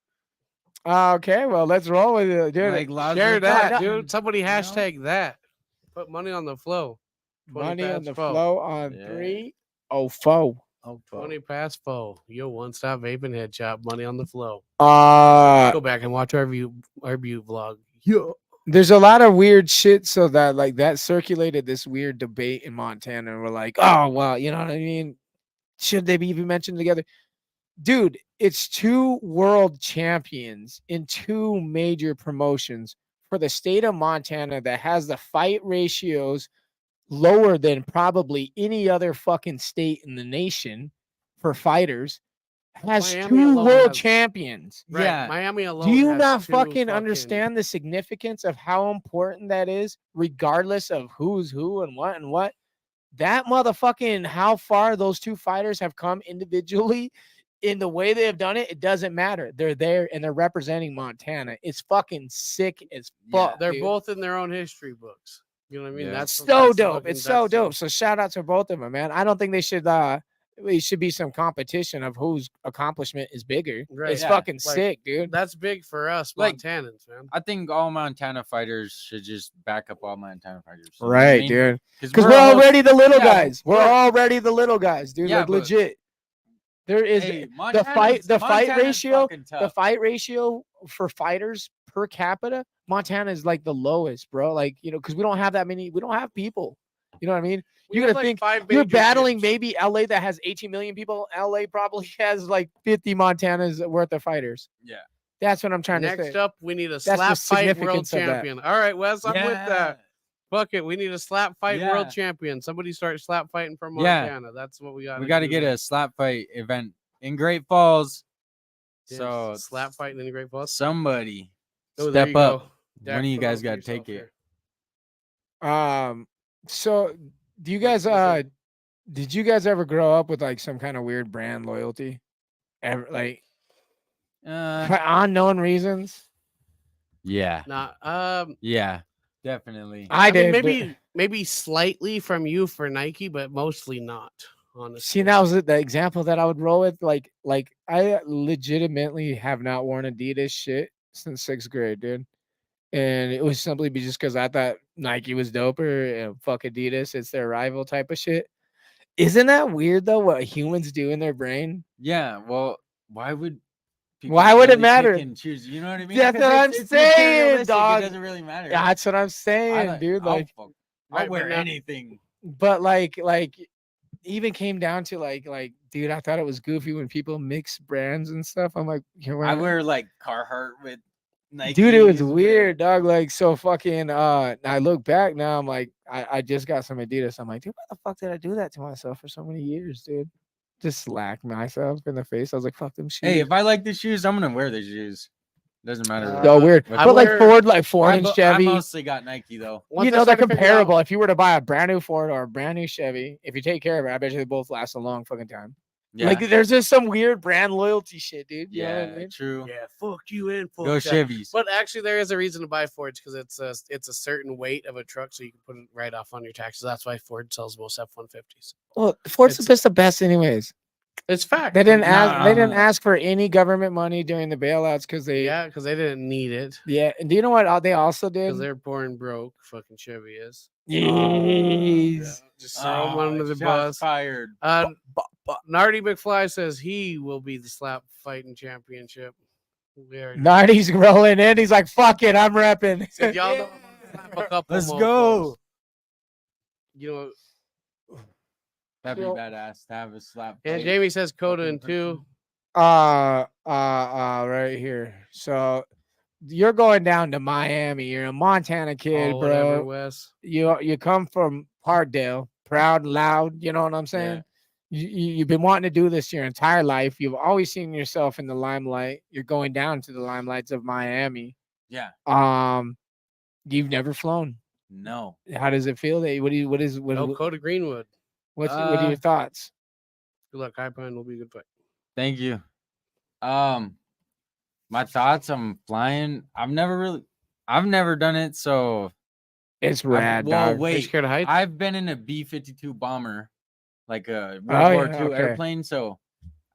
D: Okay, well, let's roll with it, dude.
B: Like Lazarus
A: Share that,
B: Cut.
A: dude. Somebody
B: know?
A: hashtag that. Put money on the flow. 20
D: Money on
A: past
D: the
A: foe.
D: flow on
B: Yeah.
D: 3. Oh, foe.
A: 20 past foe. Yo, one stop vaping head chop. Money on the flow.
D: Uh,
A: Go back and watch our view vlog. Yo.
D: there's a lot of weird shit, so that like that circulated this weird debate in Montana, and we're like, oh well, you know what I mean? Should they be even mentioned together? Dude, it's 2 world champions in 2 major promotions for the state of Montana that has the fight ratios lower than probably any other fucking state in the nation for fighters, has
A: Miami
D: 2
A: alone
D: world
A: has-
D: champions.
A: Right.
B: Yeah.
A: Miami alone.
D: Do you
A: has
D: not
A: 2
D: fucking understand the significance of how important that is, regardless of who's who and what and what? That motherfucking how far those 2 fighters have come individually in the way they have done it, it doesn't matter. They're there and they're representing Montana. It's fucking sick as
B: Yeah,
D: fuck.
A: They're
D: dude.
A: both in their own history books. You know what I mean?
B: Yeah.
A: That's
D: So
A: that's
D: dope.
A: fucking-
D: It's so
A: that's
D: dope. So shout out to both of them, man. I don't think they should it should be some competition of whose accomplishment is bigger.
A: Right.
D: It's
B: Yeah,
D: fucking
A: like,
D: sick, dude.
A: That's big for us
B: Like-
A: Montanans, man.
B: I think all Montana fighters should just back up all Montana fighters. You know what I
D: Right,
B: mean?
D: dude.
B: 'Cause
D: Because we're
B: a whole-
D: already the little
B: yeah,
D: guys. We're
B: we're-
D: already the little guys, dude.
B: Yeah,
D: like
B: but-
D: legit. There is
B: Hey,
D: the fight
B: Montana's
D: ratio.
B: fucking
D: The
B: tough.
D: fight ratio for fighters per capita, Montana is like the lowest, bro. Like, because we don't have that many. We don't have people. You know what I mean?
A: We
D: You
A: have,
D: gotta think
A: 5
D: you're
A: major
D: battling
A: gyms.
D: maybe LA that has 18 million people. LA probably has like 50 Montanas worth of fighters.
B: Yeah.
D: That's what I'm trying to
A: Next
D: say.
A: up, we need a
D: the
A: slap fight world
D: significance of that.
A: champion. All right, Wes, I'm with that. Fuck it. We need a slap fight world
B: Yeah.
A: champion. Somebody start slap fighting from
B: Yeah.
A: Montana. That's what we got.
B: We got to get a slap fight event in Great Falls. So
A: slap fighting in Great Falls.
B: somebody
A: Oh, there
B: step
A: you
B: up.
A: go.
B: One of you
A: put
B: guys
A: over
B: got to
A: yourself
B: take it.
A: here.
D: So do you guys did you guys ever grow up with like some kind of weird brand loyalty? Ever, like for unknown reasons?
B: Yeah.
A: Nah,
B: Yeah. Definitely.
D: I
A: mean,
D: did.
A: maybe slightly from you for Nike, but mostly not. Honestly,
D: See, that was the example that I would roll with. Like I legitimately have not worn Adidas shit since 6th grade, dude. And it was simply just because I thought Nike was doper and fuck Adidas, it's their rival type of shit. Isn't that weird though? What humans do in their brain?
B: Yeah. Well, why would
D: Why would it
B: really
D: matter?
B: pick and choose? You know what I mean?
D: That's
B: 'Cause
D: what I'm
B: it's
D: saying,
B: materialistic,
D: dog.
B: It doesn't really matter.
D: Yeah, that's what I'm saying,
B: I
D: dude.
B: I'll
D: Like,
B: fuck-
A: Right,
B: I'll
A: but
B: wear
A: now-
B: anything.
D: but even came down to like, dude, I thought it was goofy when people mix brands and stuff. I'm like, you're
B: I
D: wearing
B: wear like Carhartt with Nike.
D: dude, it was weird, dog. Like, so fucking I look back now, I'm like, I just got some Adidas. I'm like, dude, why the fuck did I do that to myself for so many years, dude? Just slacked myself in the face. I was like, fuck them shoes.
B: Hey, if I like the shoes, I'm gonna wear the shoes. Doesn't matter.
D: so weird.
B: what
A: I
D: But like
A: wear-
D: Ford and
B: I
D: Chevy,
B: mostly got Nike though.
A: Once
D: you
A: I
D: know, they're
A: started figuring out-
D: comparable. If you were to buy a brand new Ford or a brand new Chevy, if you take care of it, I bet you they both last a long fucking time.
B: Yeah.
D: Like, there's just some weird brand loyalty shit, dude. You know
B: yeah,
D: what I mean?
B: true.
A: Yeah, fuck you and fuck
B: Go
A: that.
B: Chevys.
A: But actually, there is a reason to buy Fords because it's a certain weight of a truck, so you can put it right off on your taxes. That's why Ford sells most F-150s.
D: Well, Ford's
A: It's-
D: just the best, anyways.
A: It's fact.
D: They didn't ask. They didn't
B: Nah.
D: ask for any government money during the bailouts because they.
A: Yeah, because they didn't need it
D: Yeah, and do you know what they also did?
A: because they're poor and broke. Fucking Chevy is.
D: Jeez.
A: Just throw them under the
B: shots
A: bus.
B: Fired.
A: Nardy McFly says he will be the slap fighting championship. We already-
D: Nardy's rolling in. He's like, "Fuck it, I'm repping."
A: Said, y'all know I'm gonna slap a couple
B: Let's
A: mofos."
B: go.
A: You know,
B: That'd be
D: So-
B: badass to have a slap.
A: and
B: fight.
A: Jamie says Coda
B: Fucking
A: in 2.
D: Right here. So you're going down to Miami. You're a Montana kid,
A: Oh, whatever,
D: bro.
A: Wes.
D: You come from Parkdale, proud and loud. You know what I'm saying? You've been wanting to do this your entire life. You've always seen yourself in the limelight. You're going down to the limelights of Miami.
B: Yeah.
D: You've never flown.
B: No.
D: How does it feel? That
A: No, Coda Greenwood.
D: what are your thoughts?
A: Good luck. Highpine will be a good fight.
B: Thank you. My thoughts. I'm flying. I've never done it. So
D: It's rad,
B: well,
D: dog.
A: Are you
B: wait.
A: scared of heights?
B: I've been in a B-52 bomber, like a
D: Oh,
B: World War
D: yeah,
B: II
D: okay.
B: airplane. So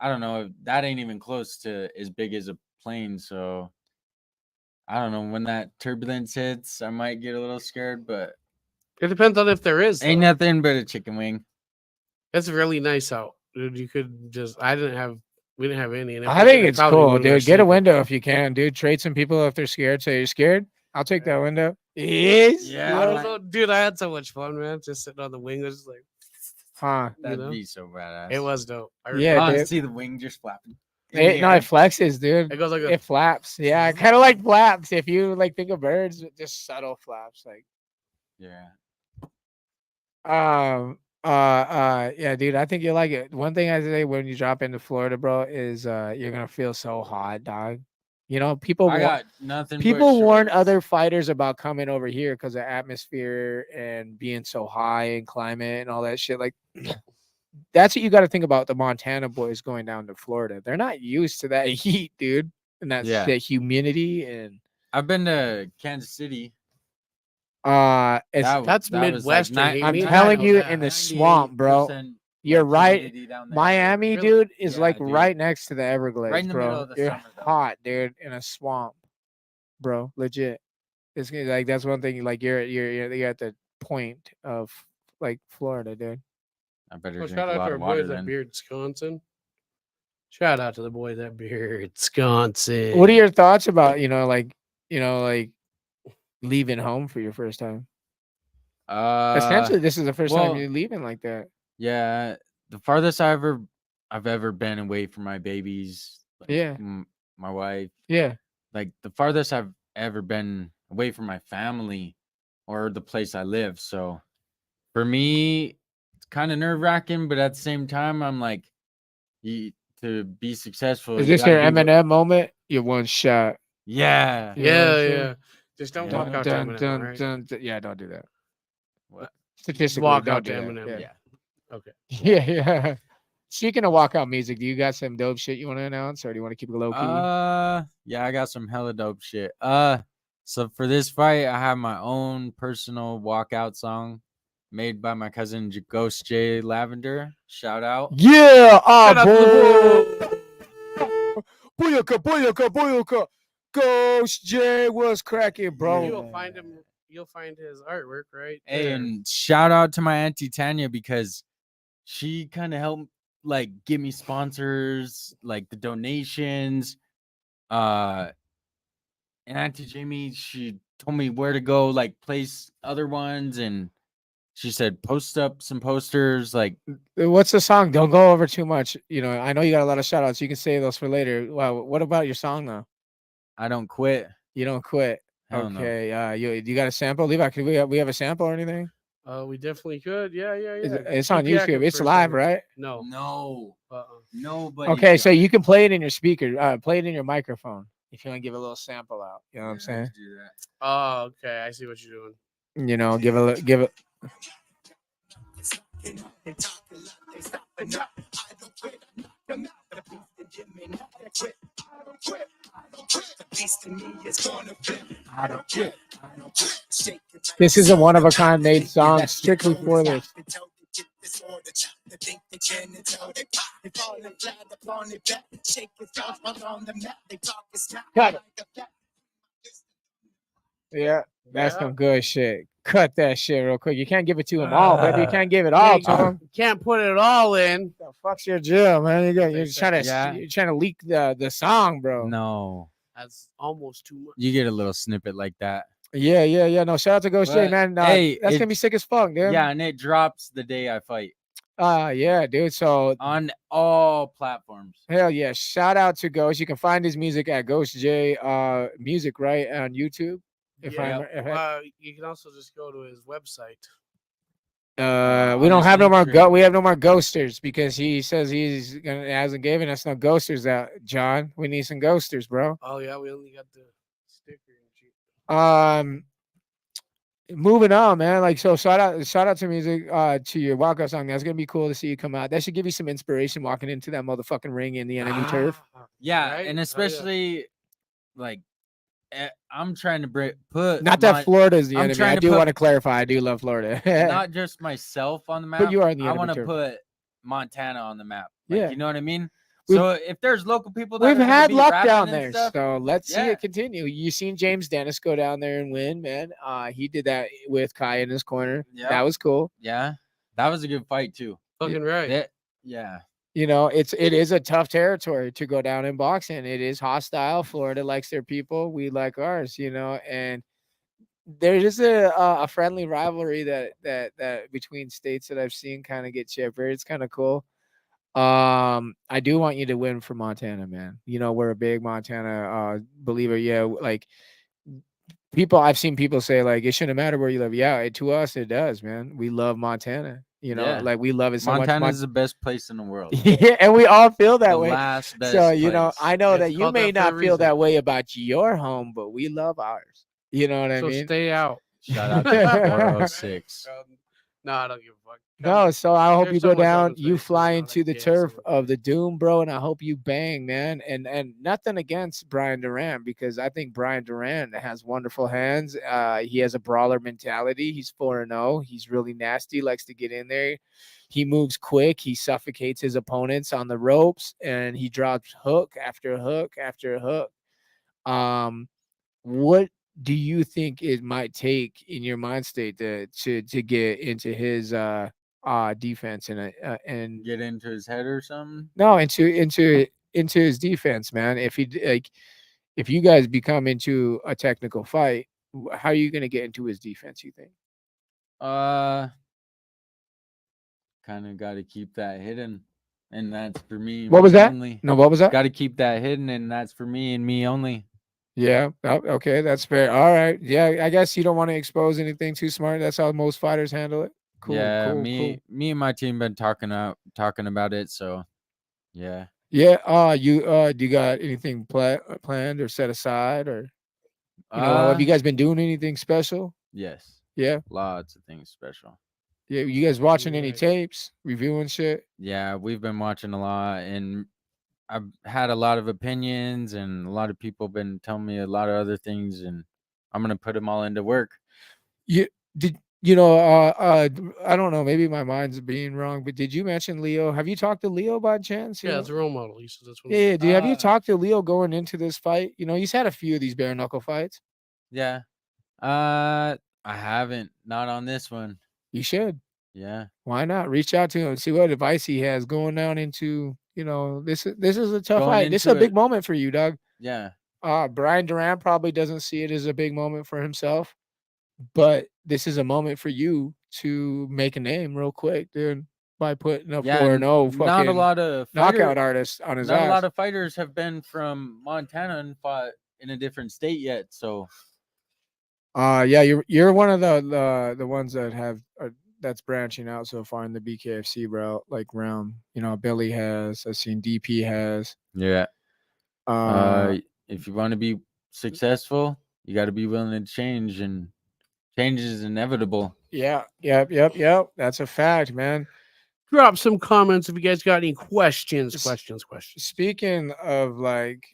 B: I don't know. That ain't even close to as big as a plane. So I don't know when that turbulence hits. I might get a little scared, but
A: It depends on if there is.
B: ain't
A: though.
B: nothing but a chicken wing.
A: It's really nice out, dude. You could just. We didn't have any. And if
D: I
A: we
D: think
A: did,
D: it's
A: probably
D: cool,
A: wouldn't have
D: dude. Get a
A: sleeping.
D: window if you can, dude. Trade some people if they're scared. Say you're scared. I'll take that window. Yes.
B: Yeah,
A: I
B: like-
A: don't know, dude. I had so much fun, man. Just sitting on the wing, was just like,
D: Huh.
B: That'd
A: know?
B: be so badass.
A: it was dope. I
D: Yeah,
A: remember-
B: I wanna
D: dude.
B: see the wing just flapping. in
D: It,
B: the
D: no,
B: air.
D: it flexes, dude.
A: It goes like a,
D: It flaps. Yeah, kind of like flaps. If you like think of birds, just subtle flaps. Like,
B: Yeah.
D: Yeah, dude, I think you like it. One thing I say when you drop into Florida, bro, is you're gonna feel so hot, dog. You know,
B: I got nothing.
D: people
B: but
D: warn
B: shorts.
D: other fighters about coming over here because of atmosphere and being so high and climate and all that shit. Like, that's what you got to think about. The Montana boys going down to Florida, they're not used to that heat, dude, and that
B: Yeah.
D: that humidity and.
B: I've been to Kansas City.
D: It's
A: That's Midwestern heat.
D: I'm
A: Me and
D: telling
A: know
D: you,
A: that.
D: in the swamp, bro.
B: 98%
D: You're right.
B: humidity down there.
D: Miami,
A: Really?
D: dude, is
B: Yeah,
D: like
B: dude.
D: right next to the Everglades,
B: Right in the
D: bro.
B: middle of the
D: You're
B: summer, though.
D: hot, dude, in a swamp, bro. Legit. It's like that's one thing. Like you're at the point of like Florida, dude.
B: I better
A: Well,
B: drink
A: shout
B: a
A: out
B: lot
A: to our
B: of water
A: boys at
B: then.
A: Beard, Wisconsin. Shout out to the boys at Beard, Wisconsin.
D: What are your thoughts about like leaving home for your first time? Essentially, this is the first time
B: well,
D: you're leaving like that.
B: Yeah, the farthest I've ever been away from my babies. Like,
D: Yeah.
B: My wife.
D: Yeah.
B: Like the farthest I've ever been away from my family or the place I live. So for me, it's kind of nerve wracking, but at the same time, I'm like, to be successful.
D: Is
B: you
D: this your
B: gotta do what-
D: Eminem moment? Your one shot.
B: Yeah.
D: You know what I'm
A: Yeah,
D: saying?
A: yeah. Just don't walk out to Eminem, right?
D: Yeah, don't do that.
B: What?
D: Statistically,
A: Walk
D: don't
A: out
D: do
A: to
D: that.
A: Eminem.
B: Yeah.
A: Okay.
D: Yeah, yeah. Speaking of walkout music, do you got some dope shit you want to announce, or do you want to keep it low key?
B: Yeah, I got some hella dope shit. So for this fight, I have my own personal walkout song made by my cousin Ghost J Lavender. Shout out.
D: Yeah,
A: Shout out to the
D: booyaka, booyaka, booyaka. Ghost J was cracking, bro.
A: You'll find him. You'll find his artwork right
B: Hey,
A: there.
B: and shout out to my auntie Tanya because she kind of helped like give me sponsors, like the donations. And Auntie Jamie, she told me where to go, like place other ones, and she said post up some posters. Like,
D: What's the song? Don't go over too much. You know, I know you got a lot of shout outs. You can save those for later. Wow, what about your song though?
B: I don't quit.
D: You don't quit.
B: Hell no.
D: Okay. You got a sample? Levi, can we have a sample or anything?
A: We definitely could. Yeah.
D: It's on
A: Keep yakking
D: YouTube. It's
A: for a
D: live,
A: second.
D: right?
A: No.
B: No,
A: Uh-uh.
B: nobody.
D: Okay, so you can play it in your speaker. Play it in your microphone if you want to give a little sample out. You know what I'm saying?
B: Do that.
A: Oh, okay. I see what you're doing.
D: You know, give it. This is a one of a kind made song strictly for this. Cut it. Yeah, that's some good shit. Cut that shit real quick. You can't give it to them all, baby. You can't give it all to them.
A: Can't put it all in.
D: The fuck's your drill, man? You're trying to
B: Yeah.
D: you're trying to leak the song, bro.
B: No,
A: That's almost too much.
B: you get a little snippet like that.
D: Yeah. No, shout out to Ghost J,
B: But,
D: man.
B: hey,
D: That's
B: it-
D: gonna be sick as fuck, dude.
B: Yeah, and it drops the day I fight
D: Yeah, dude. So
B: on all platforms.
D: hell yeah. Shout out to Ghost. You can find his music at Ghost J music, right? On YouTube.
A: You can also just go to his website.
D: We
B: on
D: don't
B: his
D: have no
B: link
D: more
B: tree.
D: we have no more ghosters because he says hasn't given us no ghosters out, John. We need some ghosters, bro.
A: Oh yeah, we only got the sticker and shit.
D: Moving on, man. Like, so shout out to music, to your walkout song. That's gonna be cool to see you come out. That should give you some inspiration walking into that motherfucking ring in the enemy turf.
B: Yeah,
A: Right? Oh,
B: and
A: yeah.
B: especially like I'm trying to put
D: Not that
B: my-
D: Florida is the
B: I'm
D: enemy.
B: trying
D: I
B: to
D: do
B: put-
D: want to clarify. I do love Florida.
B: not just myself on the map.
D: you are in the
B: I
D: enemy
B: want to
D: turf.
B: put Montana on the map. Like,
D: Yeah.
B: you know what I mean?
D: We've-
B: So if there's local people that
D: We've
B: are gonna
D: had
B: be
D: luck
B: rapping
D: down
B: and
D: there,
B: stuff,
D: so let's see
B: Yeah.
D: it continue. You seen James Dennis go down there and win, man. He did that with Kai in his corner.
B: Yeah.
D: That was cool.
B: yeah, that was a good fight too.
A: Fucking right.
B: Yeah,
D: You know, it is a tough territory to go down in boxing. It is hostile. Florida likes their people. We like ours, you know, and there's just a friendly rivalry that between states that I've seen kind of get chipper. It's kind of cool. I do want you to win for Montana, man. You know, we're a big Montana believer. Yeah, like I've seen people say like it shouldn't matter where you live. Yeah, to us it does, man. We love Montana. You know,
B: Yeah.
D: like we love it so much.
B: Montana's the best place in the world.
D: Yeah, and we all feel that
B: The
D: way.
B: last best
D: So, you know,
B: place.
D: I know
A: It's
D: that you
A: called
D: may
A: that for a
D: not feel
A: reason.
D: that way about your home, but we love ours. You know what I
A: So
D: mean?
A: stay out.
B: Shout out to 406.
A: No, I don't give a fuck.
D: No, so I hope
A: There's
D: you
A: so
D: go
A: much
D: down,
A: open
D: you
A: space
D: fly
A: going on
D: into
A: at
D: the
A: KFC.
D: turf of the doom, bro, and I hope you bang, man. And nothing against Brian Duran, because I think Brian Duran has wonderful hands. He has a brawler mentality. He's 4-0. He's really nasty, likes to get in there. He moves quick. He suffocates his opponents on the ropes, and he drops hook after hook after hook. What do you think it might take in your mind state to get into his defense and
B: Get into his head or something?
D: no into his defense, man? If if you guys become into a technical fight, how are you going to get into his defense, you think?
B: Kind of got to keep that hidden, and that's for me.
D: What was that?
B: Only.
D: No, what was that?
B: Got to keep that hidden, and that's for me and me only.
D: Yeah. Oh, okay, that's fair. All right. Yeah, I guess you don't want to expose anything too smart. That's how most fighters handle it. Cool.
B: Yeah,
D: cool,
B: me
D: cool.
B: and my team been talking about it. So, yeah.
D: Yeah. Do you got anything planned or set aside, or have you guys been doing anything special?
B: Yes.
D: Yeah.
B: Lots of things special.
D: Yeah. You guys watching any
A: Right.
D: tapes, reviewing shit?
B: Yeah, we've been watching a lot, and I've had a lot of opinions, and a lot of people been telling me a lot of other things, and I'm gonna put them all into work.
D: I don't know, maybe my mind's being wrong, but did you mention Leo? Have you talked to Leo by chance? You
A: Yeah,
D: know?
A: it's a role model. He says that's what.
D: Yeah. Have you talked to Leo going into this fight? You know, he's had a few of these bare knuckle fights.
B: Yeah. I haven't. Not on this one.
D: You should.
B: Yeah.
D: Why not reach out to him and see what advice he has going down into, this is a tough
B: Going
D: fight. This is a
B: into
D: big
B: it.
D: moment for you, Doug.
B: Yeah.
D: Brian Duran probably doesn't see it as a big moment for himself, but this is a moment for you to make a name real quick, dude, by putting a 4-0 fucking
B: not a lot of
D: knockout artist on his
B: Not
D: ass.
B: a lot of fighters have been from Montana and fought in a different state yet. So,
D: Yeah, you're one of the ones that have that's branching out so far in the BKFC route, like realm. Billy has. I've seen DP has.
B: yeah. If you want to be successful, you got to be willing to change, and change is inevitable.
D: Yeah. Yep. That's a fact, man.
A: Drop some comments if you guys got any questions.
D: Speaking of like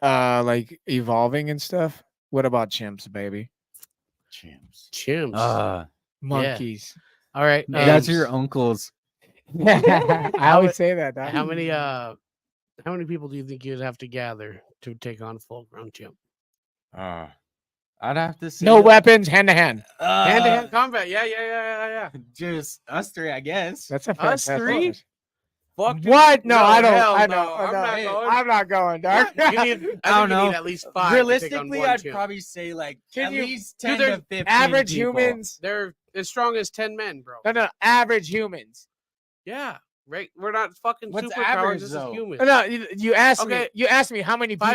D: evolving and stuff, what about chimps, baby?
A: Chimps.
D: Monkeys.
A: All right.
B: That's your uncles.
D: I always say that. Dog.
A: How many people do you think you'd have to gather to take on a full-grown chimp?
B: I'd have to say
D: No weapons, hand to hand.
A: Hand-to-hand combat. Yeah.
B: Just us three, I guess.
D: That's a
A: Us
D: fantastic
A: three?
D: one.
A: Fuck
D: What? No, I don't.
A: hell
D: I
A: no.
D: know.
A: I'm not going.
D: I'm not going, dog.
A: I think you need at least 5. to take on
B: Realistically,
A: one
B: I'd
A: chimp.
B: probably say like
D: Can
B: at
D: you-
B: least
A: Dude,
B: 10
A: there's
B: to 15
D: Average
B: people.
D: humans.
A: They're as strong as 10 men, bro.
D: No, average humans.
A: Yeah, right. We're not fucking
B: What's
A: superpowers.
B: average,
A: This
B: though?
A: is humans.
D: No, you asked me.
A: Okay.
D: You asked me how many people.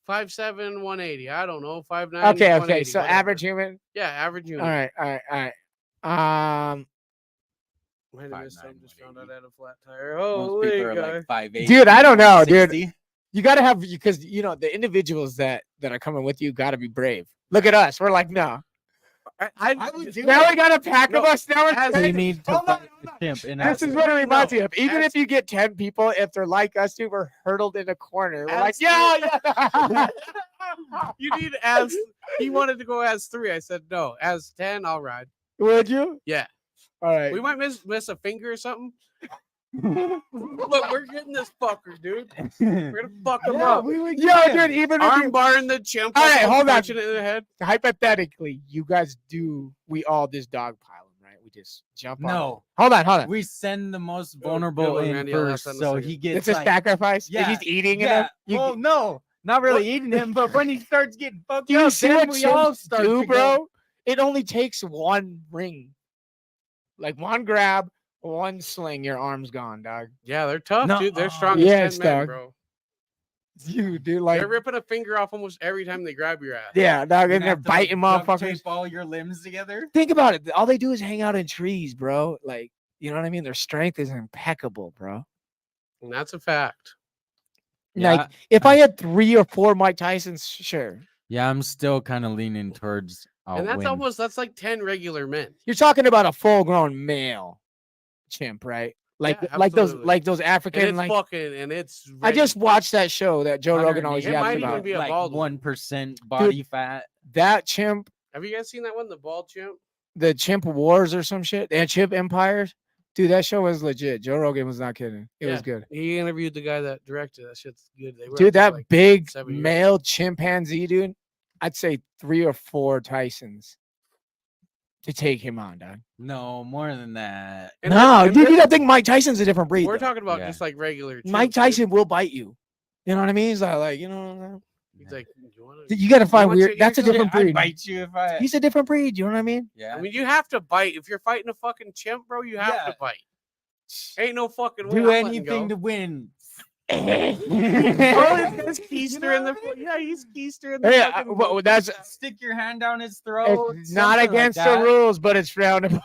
A: 5'7", 180. I don't know. 5'9".
D: Okay.
A: 180,
D: So
A: whatever.
D: average human.
A: Yeah, average human.
D: All right.
A: Might have missed
B: 5'9",
A: some, just found out I had a flat tire.
B: Most
A: Holy
B: people are
A: guy.
B: like 5'8".
D: Dude, I don't know, dude.
B: 60.
D: You gotta have because the individuals that are coming with you gotta be brave. Look at us. We're like, no.
A: I would do
D: Now
A: it.
D: we got a pack of
A: No,
D: us. Now
A: as
D: we're
B: We need to
D: Hold on,
B: fight
D: hold
B: the
D: on.
B: chimp in
D: This is
B: us.
D: what it reminds
A: No,
D: me of. Even
A: as-
D: if you get 10 people, if they're like us, dude, we're hurdled in a corner. We're like,
A: As-
D: yeah.
A: You need as. He wanted to go as 3. I said no. As 10, I'll ride.
D: Would you?
A: Yeah.
D: All right.
A: We might miss a finger or something. Look, we're getting this fucker, dude. We're gonna fuck him up.
D: Yo, dude, even if
A: Arm
D: you,
A: barring the chimp.
D: All right, hold on.
A: punching it in the head.
D: hypothetically, you guys we all just dogpile him, right? We just jump on.
B: No,
D: Hold on.
B: we send the most
A: Good
B: vulnerable
A: one,
B: in
A: Randy. I'll ask
B: first,
A: that in a
B: so
A: second.
B: he gets
D: It's a
B: like,
D: sacrifice.
B: yeah,
D: If he's eating
B: yeah.
D: it.
B: Well, no, not really eating him, but when he starts getting fucked
D: Do you
B: up,
D: see
B: then
D: what
B: we all
D: chimps
B: start
D: do,
B: to
D: bro?
B: go.
D: It only takes one ring, like one grab, one sling. Your arm's gone, dog.
A: Yeah, they're tough,
B: No,
A: dude. They're strong
D: yeah,
A: as
D: it's
A: 10 men,
D: dog.
A: bro.
D: dude, like
A: They're ripping a finger off almost every time they grab your ass.
D: yeah, dog,
B: You're
D: and
B: gonna
D: they're
B: have to, like,
D: biting
B: duct
D: motherfuckers.
B: tape all your limbs together.
D: Think about it. All they do is hang out in trees, bro. Like, you know what I mean? Their strength is impeccable, bro.
A: And that's a fact.
D: Like, if I had 3 or 4 Mike Tysons, sure.
B: Yeah, I'm still kind of leaning towards.
A: And that's
B: win.
A: that's like 10 regular men.
D: You're talking about a full-grown male chimp, right? Like,
A: Yeah,
D: like those
A: absolutely.
D: African,
A: And it's
D: like.
A: fucking, and it's.
D: I just watched that show that Joe Rogan always
A: It
D: yaps
A: might even
D: about.
A: be a
B: like
A: bald one.
B: 1% body fat.
D: That chimp,
A: Have you guys seen that one, the bald chimp?
D: the Chimp Wars or some shit, and Chimp Empires. Dude, that show was legit. Joe Rogan was not kidding. It was good.
A: He interviewed the guy that directed that. Shit's good. They were
D: Dude, that
A: like
D: big
A: 7 years
D: male chimpanzee, dude. I'd say 3 or 4 Tysons to take him on, dog.
B: No, more than that.
A: And
D: No,
A: and
D: dude, you don't think Mike Tyson's a different breed.
A: We're
D: though.
A: talking about
B: Yeah.
A: just like regular.
D: Mike
A: chimps, dude.
D: Tyson will bite you. You know what I mean? He's like you know,
A: He's like, you want
D: you got to find
A: want
D: weird.
A: your
D: That's a
A: ears on?
D: different
B: I'd
D: breed.
B: bite you if I.
D: He's a different breed. You know what I mean?
B: Yeah.
A: I mean, you have to bite if you're fighting a fucking chimp, bro. You have
B: Yeah.
A: to bite. Ain't no fucking way.
B: Do
A: I'm letting
B: anything
A: go.
B: to win.
A: Oh, it's keister in the. Yeah, he's keister in the.
D: Yeah,
A: fucking
D: well, that's
B: Stick your hand down his throat.
D: it's not
B: something like
D: against the
B: that.
D: rules, but it's frowned upon.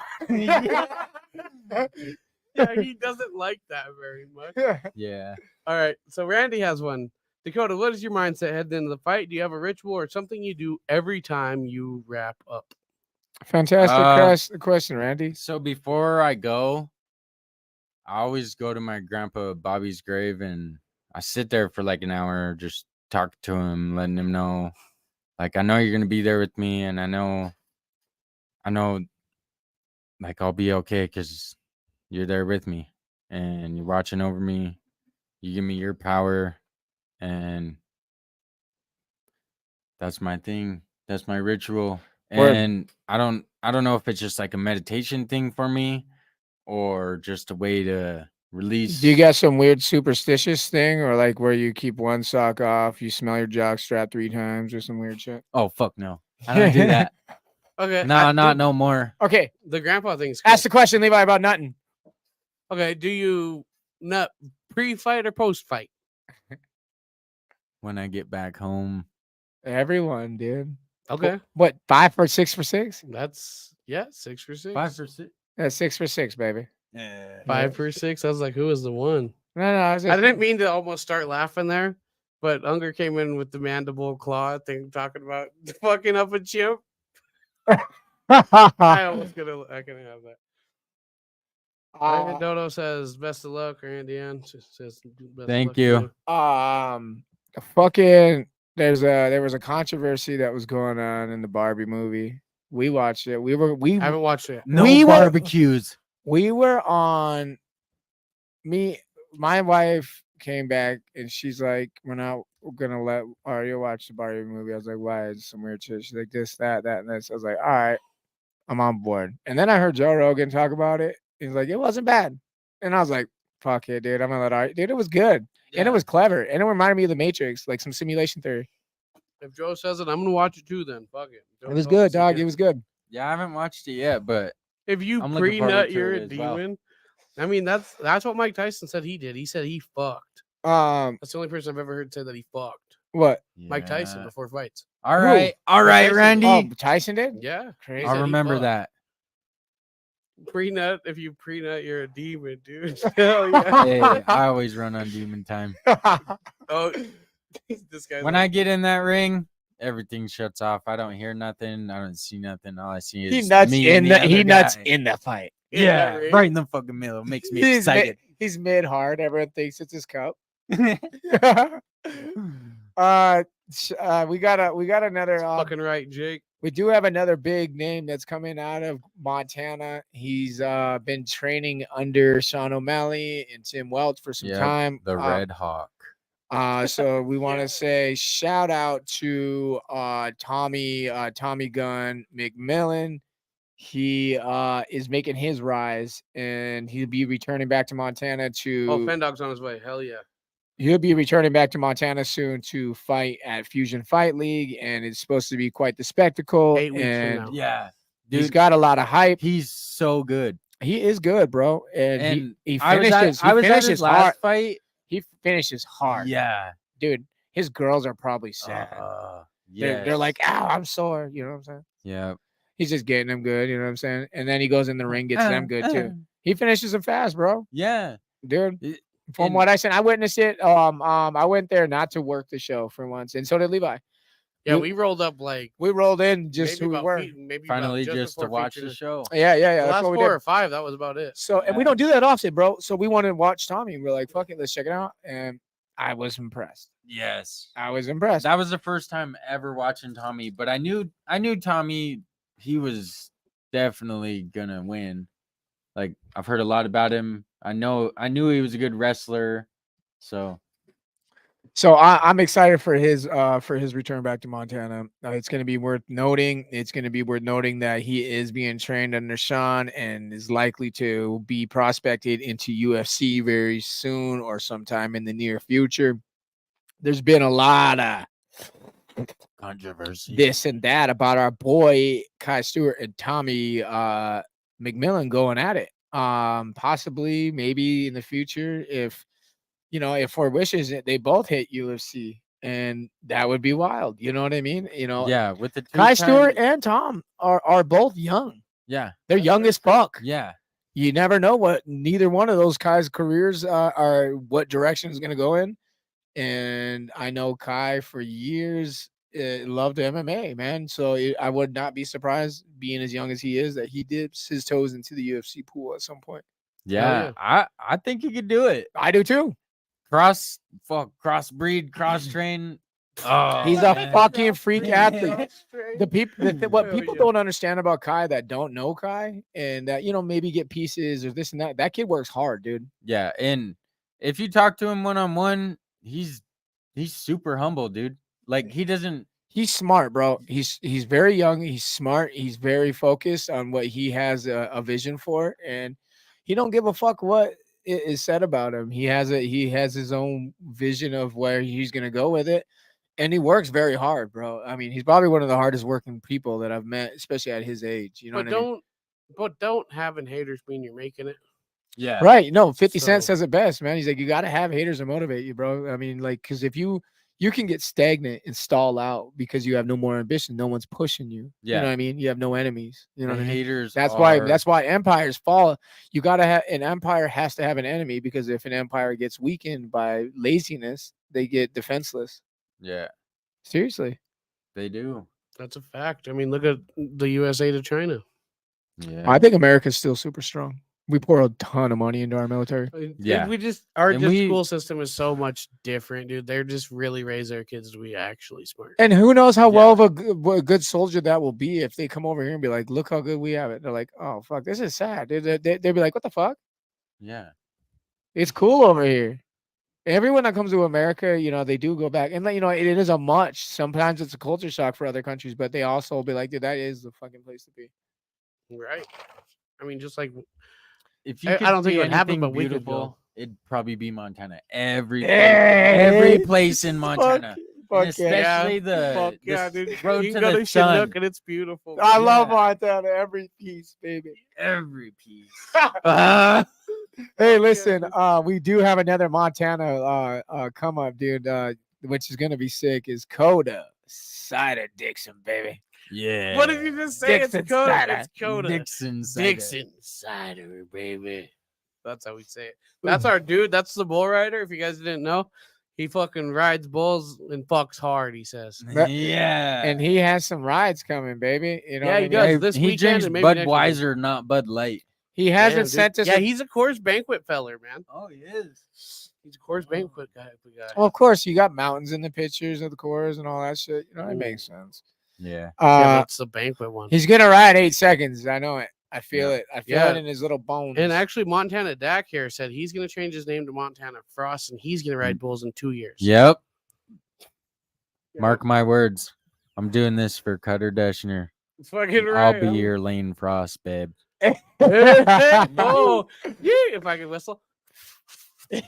A: Yeah, he doesn't like that very much.
B: Yeah.
A: All right, so Randy has one. Dakota, what is your mindset heading into the fight? Do you have a ritual or something you do every time you wrap up?
D: Fantastic question, Randy.
B: So before I go, I always go to my grandpa Bobby's grave and I sit there for like an hour, just talk to him, letting him know, like, I know you're gonna be there with me, and I know, like, I'll be okay because you're there with me and you're watching over me. You give me your power, and that's my thing. That's my ritual.
D: Word.
B: And I don't know if it's just like a meditation thing for me or just a way to release.
D: Do you got some weird superstitious thing, or like where you keep one sock off, you smell your jock strap 3 times, or some weird shit?
B: Oh, fuck no. I don't do that.
A: Okay.
B: No, not no more.
D: Okay,
A: The grandpa thing's cool.
D: ask the question, Levi, about nutting.
A: Okay, do you nut pre-fight or post-fight?
B: When I get back home.
D: Everyone, dude.
A: Okay.
D: What, 5 for 6 for 6?
A: That's 6 for 6.
B: 5 for 6.
D: That's 6 for 6, baby.
B: Yeah.
A: 5 for 6. I was like, who is the one?
D: No, I was
A: I didn't mean to almost start laughing there, but Unger came in with the mandible claw thing, talking about fucking up a chimp. I almost I can have that. Brandon Dodo says best of luck, or Andy Ann says best of
B: Thank
A: luck to
B: you.
D: Fucking there was a controversy that was going on in the Barbie movie. We watched it. We
A: I haven't watched it.
B: No
D: We were-
B: barbecues.
D: we were on my wife came back and she's like, we're not gonna let Aria watch the Barbie movie. I was like, why? It's some weird shit. She's like, this, that, and this. I was like, all right, I'm on board. And then I heard Joe Rogan talk about it. He's like, it wasn't bad. And I was like, fuck it, dude. I'm gonna let Aria. Dude, it was good. And it was clever. And it reminded me of the Matrix, like some simulation theory.
A: If Joe says it, I'm gonna watch it too. Then fuck it. Joe
D: It was
A: told us
D: good,
A: to
D: dog.
A: get
D: It was good.
B: Yeah, I haven't watched it yet, but
A: If you
B: I'm looking forward
A: pre-nut,
B: to
A: you're
B: it
A: a
B: as well.
A: demon. I mean, that's what Mike Tyson said he did. He said he fucked. That's the only person I've ever heard say that he fucked.
D: What?
A: Mike Tyson
B: Yeah.
A: before fights.
B: All right, all
A: Mike
B: right,
A: Tyson-
B: Randy.
D: Oh, Tyson did?
A: Yeah,
D: Crazy.
A: He
B: I'll
A: said he
B: remember
A: fucked.
B: that.
A: Pre-nut. If you pre-nut, you're a demon, dude. Hell yeah.
B: Hey, I always run on demon time.
A: Oh, this guy.
B: When I get in that ring, everything shuts off. I don't hear nothing. I don't see nothing. All I see is
D: He nuts
B: me
D: in
B: and
D: the
B: other
D: he nuts
B: guy.
D: in the fight.
B: Yeah,
A: ring.
B: right in the fucking middle. It makes me
D: He's
B: excited.
D: He's mid hard. Everyone thinks it's his cup. we got another.
A: Fucking right, Jake.
D: We do have another big name that's coming out of Montana. He's been training under Sean O'Malley and Tim Welch for some
B: Yep,
D: time.
B: The Red Hawk.
D: So we want to say shout out to Tommy Gunn McMillan. He is making his rise, and he'll be returning back to Montana to.
A: Oh, Fendog's on his way. Hell yeah.
D: He'll be returning back to Montana soon to fight at Fusion Fight League, and it's supposed to be quite the spectacle.
A: 8 weeks from
D: and
A: now.
B: Yeah,
D: he's
B: dude,
D: got a lot of hype.
B: he's so good.
D: He is good, bro, and
B: And
D: he
B: I was
D: finishes.
B: at his
D: hard.
B: last fight.
D: He finishes hard,
B: Yeah,
D: dude. his girls are probably sad. They're like, ow, I'm sore. You know what I'm saying?
B: Yeah.
D: He's just getting them good. You know what I'm saying? And then he goes in the ring, gets them good too. He finishes them fast, bro.
B: Yeah.
D: Dude. From
B: And-
D: what I said, I witnessed it. I went there not to work the show for once, and so did Levi.
A: Yeah, we rolled up like
D: We rolled in just who we were.
A: maybe
B: Finally,
A: about
B: just to
A: before
B: watch
A: featuring
B: the show.
D: Yeah.
A: The
D: That's
A: last
D: what we
A: 4
D: did.
A: or 5, that was about it.
D: So, and we don't do that often, bro. So we wanted to watch Tommy. We're like, fuck it, let's check it out. And I was impressed.
B: Yes.
D: I was impressed.
B: That was the first time ever watching Tommy, but I knew Tommy, he was definitely gonna win. Like, I've heard a lot about him. I knew he was a good wrestler. So
D: I'm excited for his return back to Montana. It's going to be worth noting. It's going to be worth noting that he is being trained under Sean and is likely to be prospected into UFC very soon or sometime in the near future. There's been a lot of
B: controversy,
D: this and that about our boy Kai Stewart and Tommy McMillan going at it. Possibly, maybe in the future, if for wishes, they both hit UFC, and that would be wild. You know what I mean?
B: yeah, with the
D: Kai Stewart and Tom are both young.
B: Yeah,
D: they're young as fuck.
B: Yeah,
D: you never know what neither one of those guys' careers are, what direction is going to go in. And I know Kai for years loved MMA, man. So I would not be surprised, being as young as he is, that he dips his toes into the UFC pool at some point.
B: Yeah, I think he could do it.
D: I do too.
B: Crossbreed, cross train. Oh,
D: he's a fucking freak athlete. The people, what people don't understand about Kai that don't know Kai, and that maybe get pieces or this and that. That kid works hard, dude.
B: Yeah, and if you talk to him one-on-one, he's super humble, dude. Like, he doesn't.
D: He's smart, bro. He's very young. He's smart. He's very focused on what he has a vision for, and he don't give a fuck what is said about him. He has his own vision of where he's gonna go with it, and he works very hard, bro. I mean, he's probably one of the hardest working people that I've met, especially at his age. You know what I mean?
A: But don't having haters mean you're making it.
B: Yeah.
D: Right. No, 50 Cent says it best, man. He's like, you got to have haters to motivate you, bro. I mean, like, because if you can get stagnant and stall out because you have no more ambition, no one's pushing you.
B: Yeah.
D: You know what I mean? You have no enemies. You know what I mean?
B: Haters.
D: That's why empires fall. You got to have an empire has to have an enemy, because if an empire gets weakened by laziness, they get defenseless.
B: Yeah.
D: Seriously.
B: They do.
A: That's a fact. I mean, look at the USA to China.
B: Yeah.
D: I think America's still super strong. We pour a ton of money into our military.
B: Yeah.
A: Our school system is so much different, dude. They're just really raise their kids to be actually smart.
D: And who knows how well of a good soldier that will be if they come over here and be like, look how good we have it. They're like, oh, fuck, this is sad. They'd be like, what the fuck?
B: Yeah.
D: It's cool over here. Everyone that comes to America, they do go back. And, it is a much. Sometimes it's a culture shock for other countries, but they also be like, dude, that is the fucking place to be.
A: Right. I mean, just like,
B: if you
A: I don't think it would happen, but we could go.
B: It'd probably be Montana. Every place in Montana.
D: Fuck
B: especially
A: the
B: dude. Road
A: you
B: to
A: go
B: the
A: to
B: sun.
A: Chinook and it's beautiful.
D: I love Montana. Every piece, baby.
B: Every piece.
D: Hey, listen, we do have another Montana come up, dude, which is gonna be sick. Is Coda Cider Dixon, baby.
B: Yeah.
A: What did you just say?
D: Dixon
A: it's Coda.
D: cider.
A: It's Coda.
B: Dixon cider.
A: Dixon cider, baby. That's how we say it. That's our dude. That's the bull rider. If you guys didn't know, he fucking rides bulls and fucks hard. He says.
B: Yeah.
D: And he has some rides coming, baby. You know,
A: yeah, he does. This
B: he
A: weekend
B: drinks
A: and maybe next weekend.
B: Budweiser, not Bud Light.
D: He hasn't
A: Damn,
D: sent
A: dude.
D: us.
A: Yeah, he's a Coors Banquet feller, man.
B: Oh, he is.
A: He's a Coors Banquet guy.
D: Well, of course, you got mountains in the pictures of the Coors and all that shit. You know, it makes sense.
B: Yeah.
A: Yeah, it's the banquet one.
D: He's gonna ride 8 seconds. I know it. I feel it. I feel
A: Yeah.
D: it in his little bones.
A: And actually, Montana Dak here said he's going to change his name to Montana Frost, and he's going to ride bulls in 2 years.
B: Yep. Mark my words. I'm doing this for Cutter Deschner.
A: Fucking right.
B: I'll be your Lane Frost, babe.
A: Oh, yeah, if I can whistle.
D: You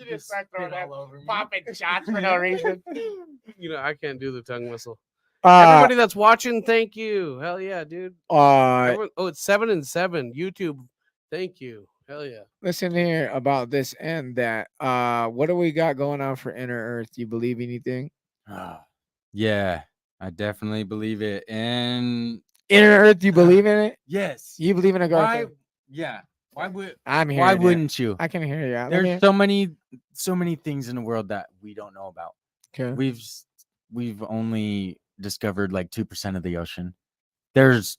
D: just start throwing that popping shots for no reason.
A: You know, I can't do the tongue whistle. Everybody that's watching, thank you. Hell yeah, dude. Everyone, it's 7 and 7. YouTube, thank you. Hell yeah.
D: Listen here about this and that. What do we got going on for Inner Earth? Do you believe anything?
B: Yeah, I definitely believe it. And
D: Inner Earth, you believe in it?
B: yes,
D: You believe in a
B: why?
D: Garth?
B: Yeah, why would?
D: I'm here.
B: Why wouldn't you?
D: I can hear you. Let
B: There's
D: me-
B: so many things in the world that we don't know about.
D: Okay.
B: We've only discovered like 2% of the ocean. There's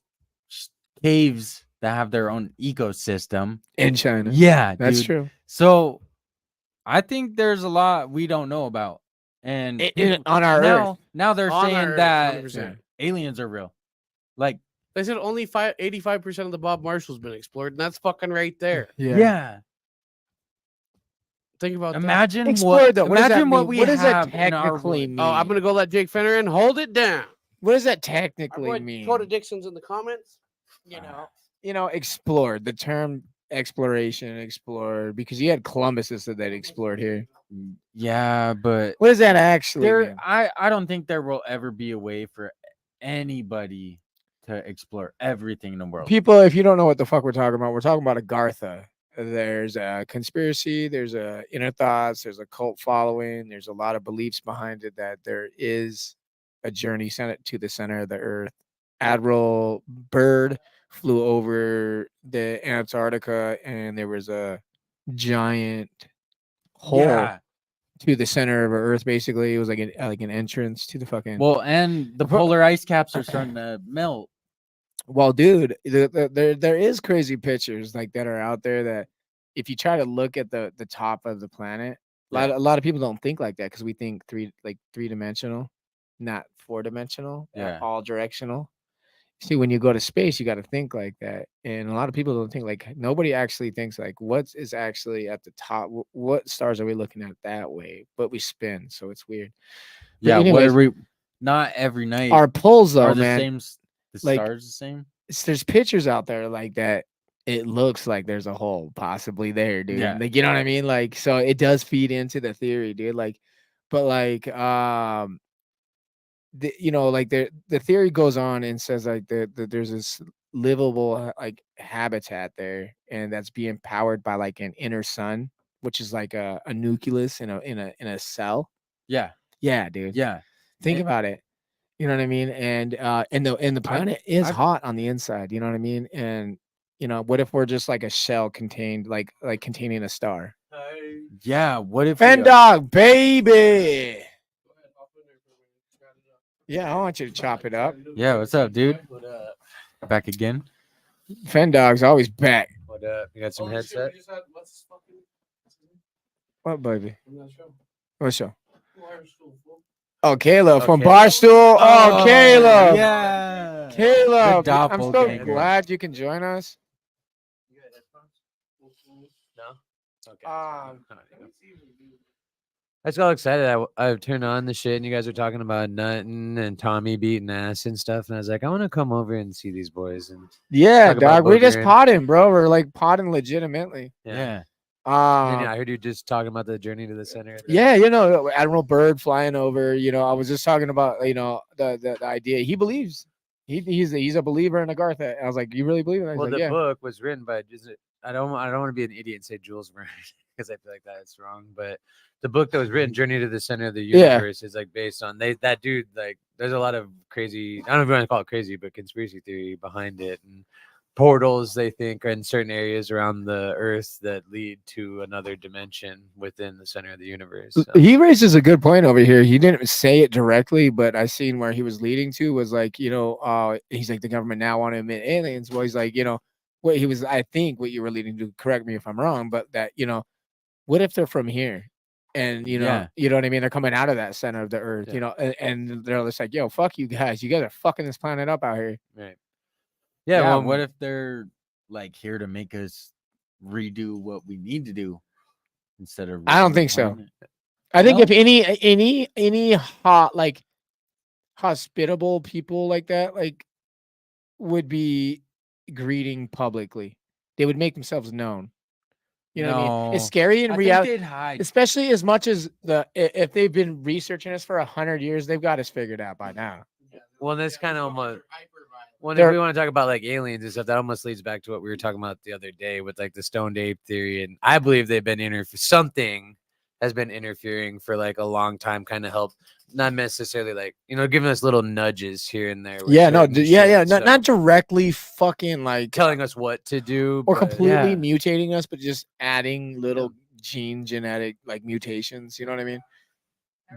B: caves that have their own ecosystem
D: In China.
B: Yeah,
D: That's
B: dude.
D: true.
B: So I think there's a lot we don't know about. And
D: On our Earth.
B: now they're
A: On our
B: saying
A: Earth,
B: that
A: 100%.
B: aliens are real. Like,
A: They said only 85% of the Bob Marshall's been explored, and that's fucking right there.
B: yeah.
A: Think about that.
B: Imagine
D: Explore, though. What does that
B: imagine what
D: mean?
B: we
D: What does that
B: have in our
D: technically
B: woods.
D: mean?
A: Oh, I'm gonna go let Jake Fenner in. Hold it down.
D: What does that
A: Our
D: technically
A: boy
D: mean?
A: Dakota Dixon's in the comments.
D: Explored. The term exploration, explored, because you had Columbus that said that explored here.
B: Yeah, but
D: What does that actually mean?
B: I don't think there will ever be a way for anybody to explore everything in the world.
D: People, if you don't know what the fuck we're talking about Agartha. There's a conspiracy, there's a inner thoughts, there's a cult following, there's a lot of beliefs behind it that there is a journey sent to the center of the earth. Admiral Byrd flew over the Antarctica and there was a giant hole
B: Yeah.
D: to the center of Earth. Basically, it was like an entrance to the fucking.
B: Well, and the polar ice caps are starting to melt.
D: Well, dude, there is crazy pictures like that are out there that if you try to look at the top of the planet, a lot of people don't think like that because we think three-dimensional, not four-dimensional, all directional. See, when you go to space, you got to think like that, and a lot of people don't think like nobody actually thinks like what is actually at the top. What stars are we looking at that way? But we spin, so it's weird. But
B: Yeah, what
D: anyways,
B: are we? Not every night.
D: our poles though,
B: are the
D: man.
B: same. The
D: like,
B: stars the same.
D: There's pictures out there like that. It looks like there's a hole possibly there, dude.
B: Yeah.
D: Like, you know what I mean? Like, so it does feed into the theory, dude. Like, but like, the theory goes on and says like there's this livable like habitat there, and that's being powered by like an inner sun, which is like a nucleus in a cell.
B: Yeah.
D: Yeah, dude.
B: Yeah.
D: Think about it. You know what I mean? And the planet is hot on the inside. You know what I mean? And what if we're just like a shell contained, like containing a star?
B: Yeah. What if
D: Fen dog, baby? Yeah, I want you to chop it up.
B: Yeah. What's up, dude?
A: What up?
B: Back again.
D: Fen dog's always back.
E: What up? You got some headset?
D: What, baby?
A: I'm not sure.
D: What show?
A: Barstool, fool.
D: Oh, Caleb from
E: Okay.
D: Barstool. Oh, Caleb.
B: Yeah.
D: Caleb.
B: Good
D: I'm so
B: doppelganger.
D: glad you can join us.
A: You got headphones?
E: No. Okay.
A: Um,
E: I just got excited. I turned on the shit, and you guys were talking about nutting and Tommy beating ass and stuff, and I was like, I want to come over and see these boys. And
D: Yeah,
E: Talk about
D: dog. We're just
E: boogering.
D: potting, bro. We're like potting legitimately.
B: Yeah.
E: And then I heard you just talking about the journey to the center.
D: Yeah, Admiral Byrd flying over. I was just talking about the idea. He believes he's a believer in Agartha. I was like, you really believe it? I was
E: Well,
D: like,
E: the
D: yeah.
E: book was written by I don't want to be an idiot and say Jules Verne because I feel like that's wrong. But the book that was written, Journey to the Center of the
D: Yeah.
E: Universe, is like based on that dude. Like, there's a lot of crazy. I don't know if you want to call it crazy, but conspiracy theory behind it, and portals they think are in certain areas around the Earth that lead to another dimension within the center of the universe. So.
D: He raises a good point over here. He didn't say it directly, but I seen where he was leading to was like, he's like the government now want to admit aliens. Well, he's like, what he was, I think what you were leading to, correct me if I'm wrong, but that, what if they're from here? And you know what I mean? They're coming out of that center of the earth, and they're just like, yo, fuck you guys. You guys are fucking this planet up out here.
E: Right.
B: Yeah.
D: Yeah,
B: Well, what if they're like here to make us redo what we need to do instead of?
D: I don't
B: redoing
D: think
B: the
D: so.
B: planet?
D: I think
B: No?
D: if any hot, like hospitable people like that, like would be greeting publicly, they would make themselves known. You know what I mean? It's
B: No.
D: scary in
B: I
D: reality,
B: think they'd hide.
D: especially as much as if they've been researching this for 100 years, they've got us figured out by now.
E: Well, that's kind of almost. Well, if
D: They're-
E: we want to talk about like aliens and stuff, that almost leads back to what we were talking about the other day with like the stoned ape theory. And I believe they've been something has been interfering for like a long time, kind of help, not necessarily like, giving us little nudges here and there. with
D: Yeah, no,
E: certain
D: yeah,
E: shit, so
D: not directly fucking like
E: telling us what to do
D: or
E: but-
D: completely
B: Yeah.
D: mutating us, but just adding little gene genetic like mutations. You know what I mean?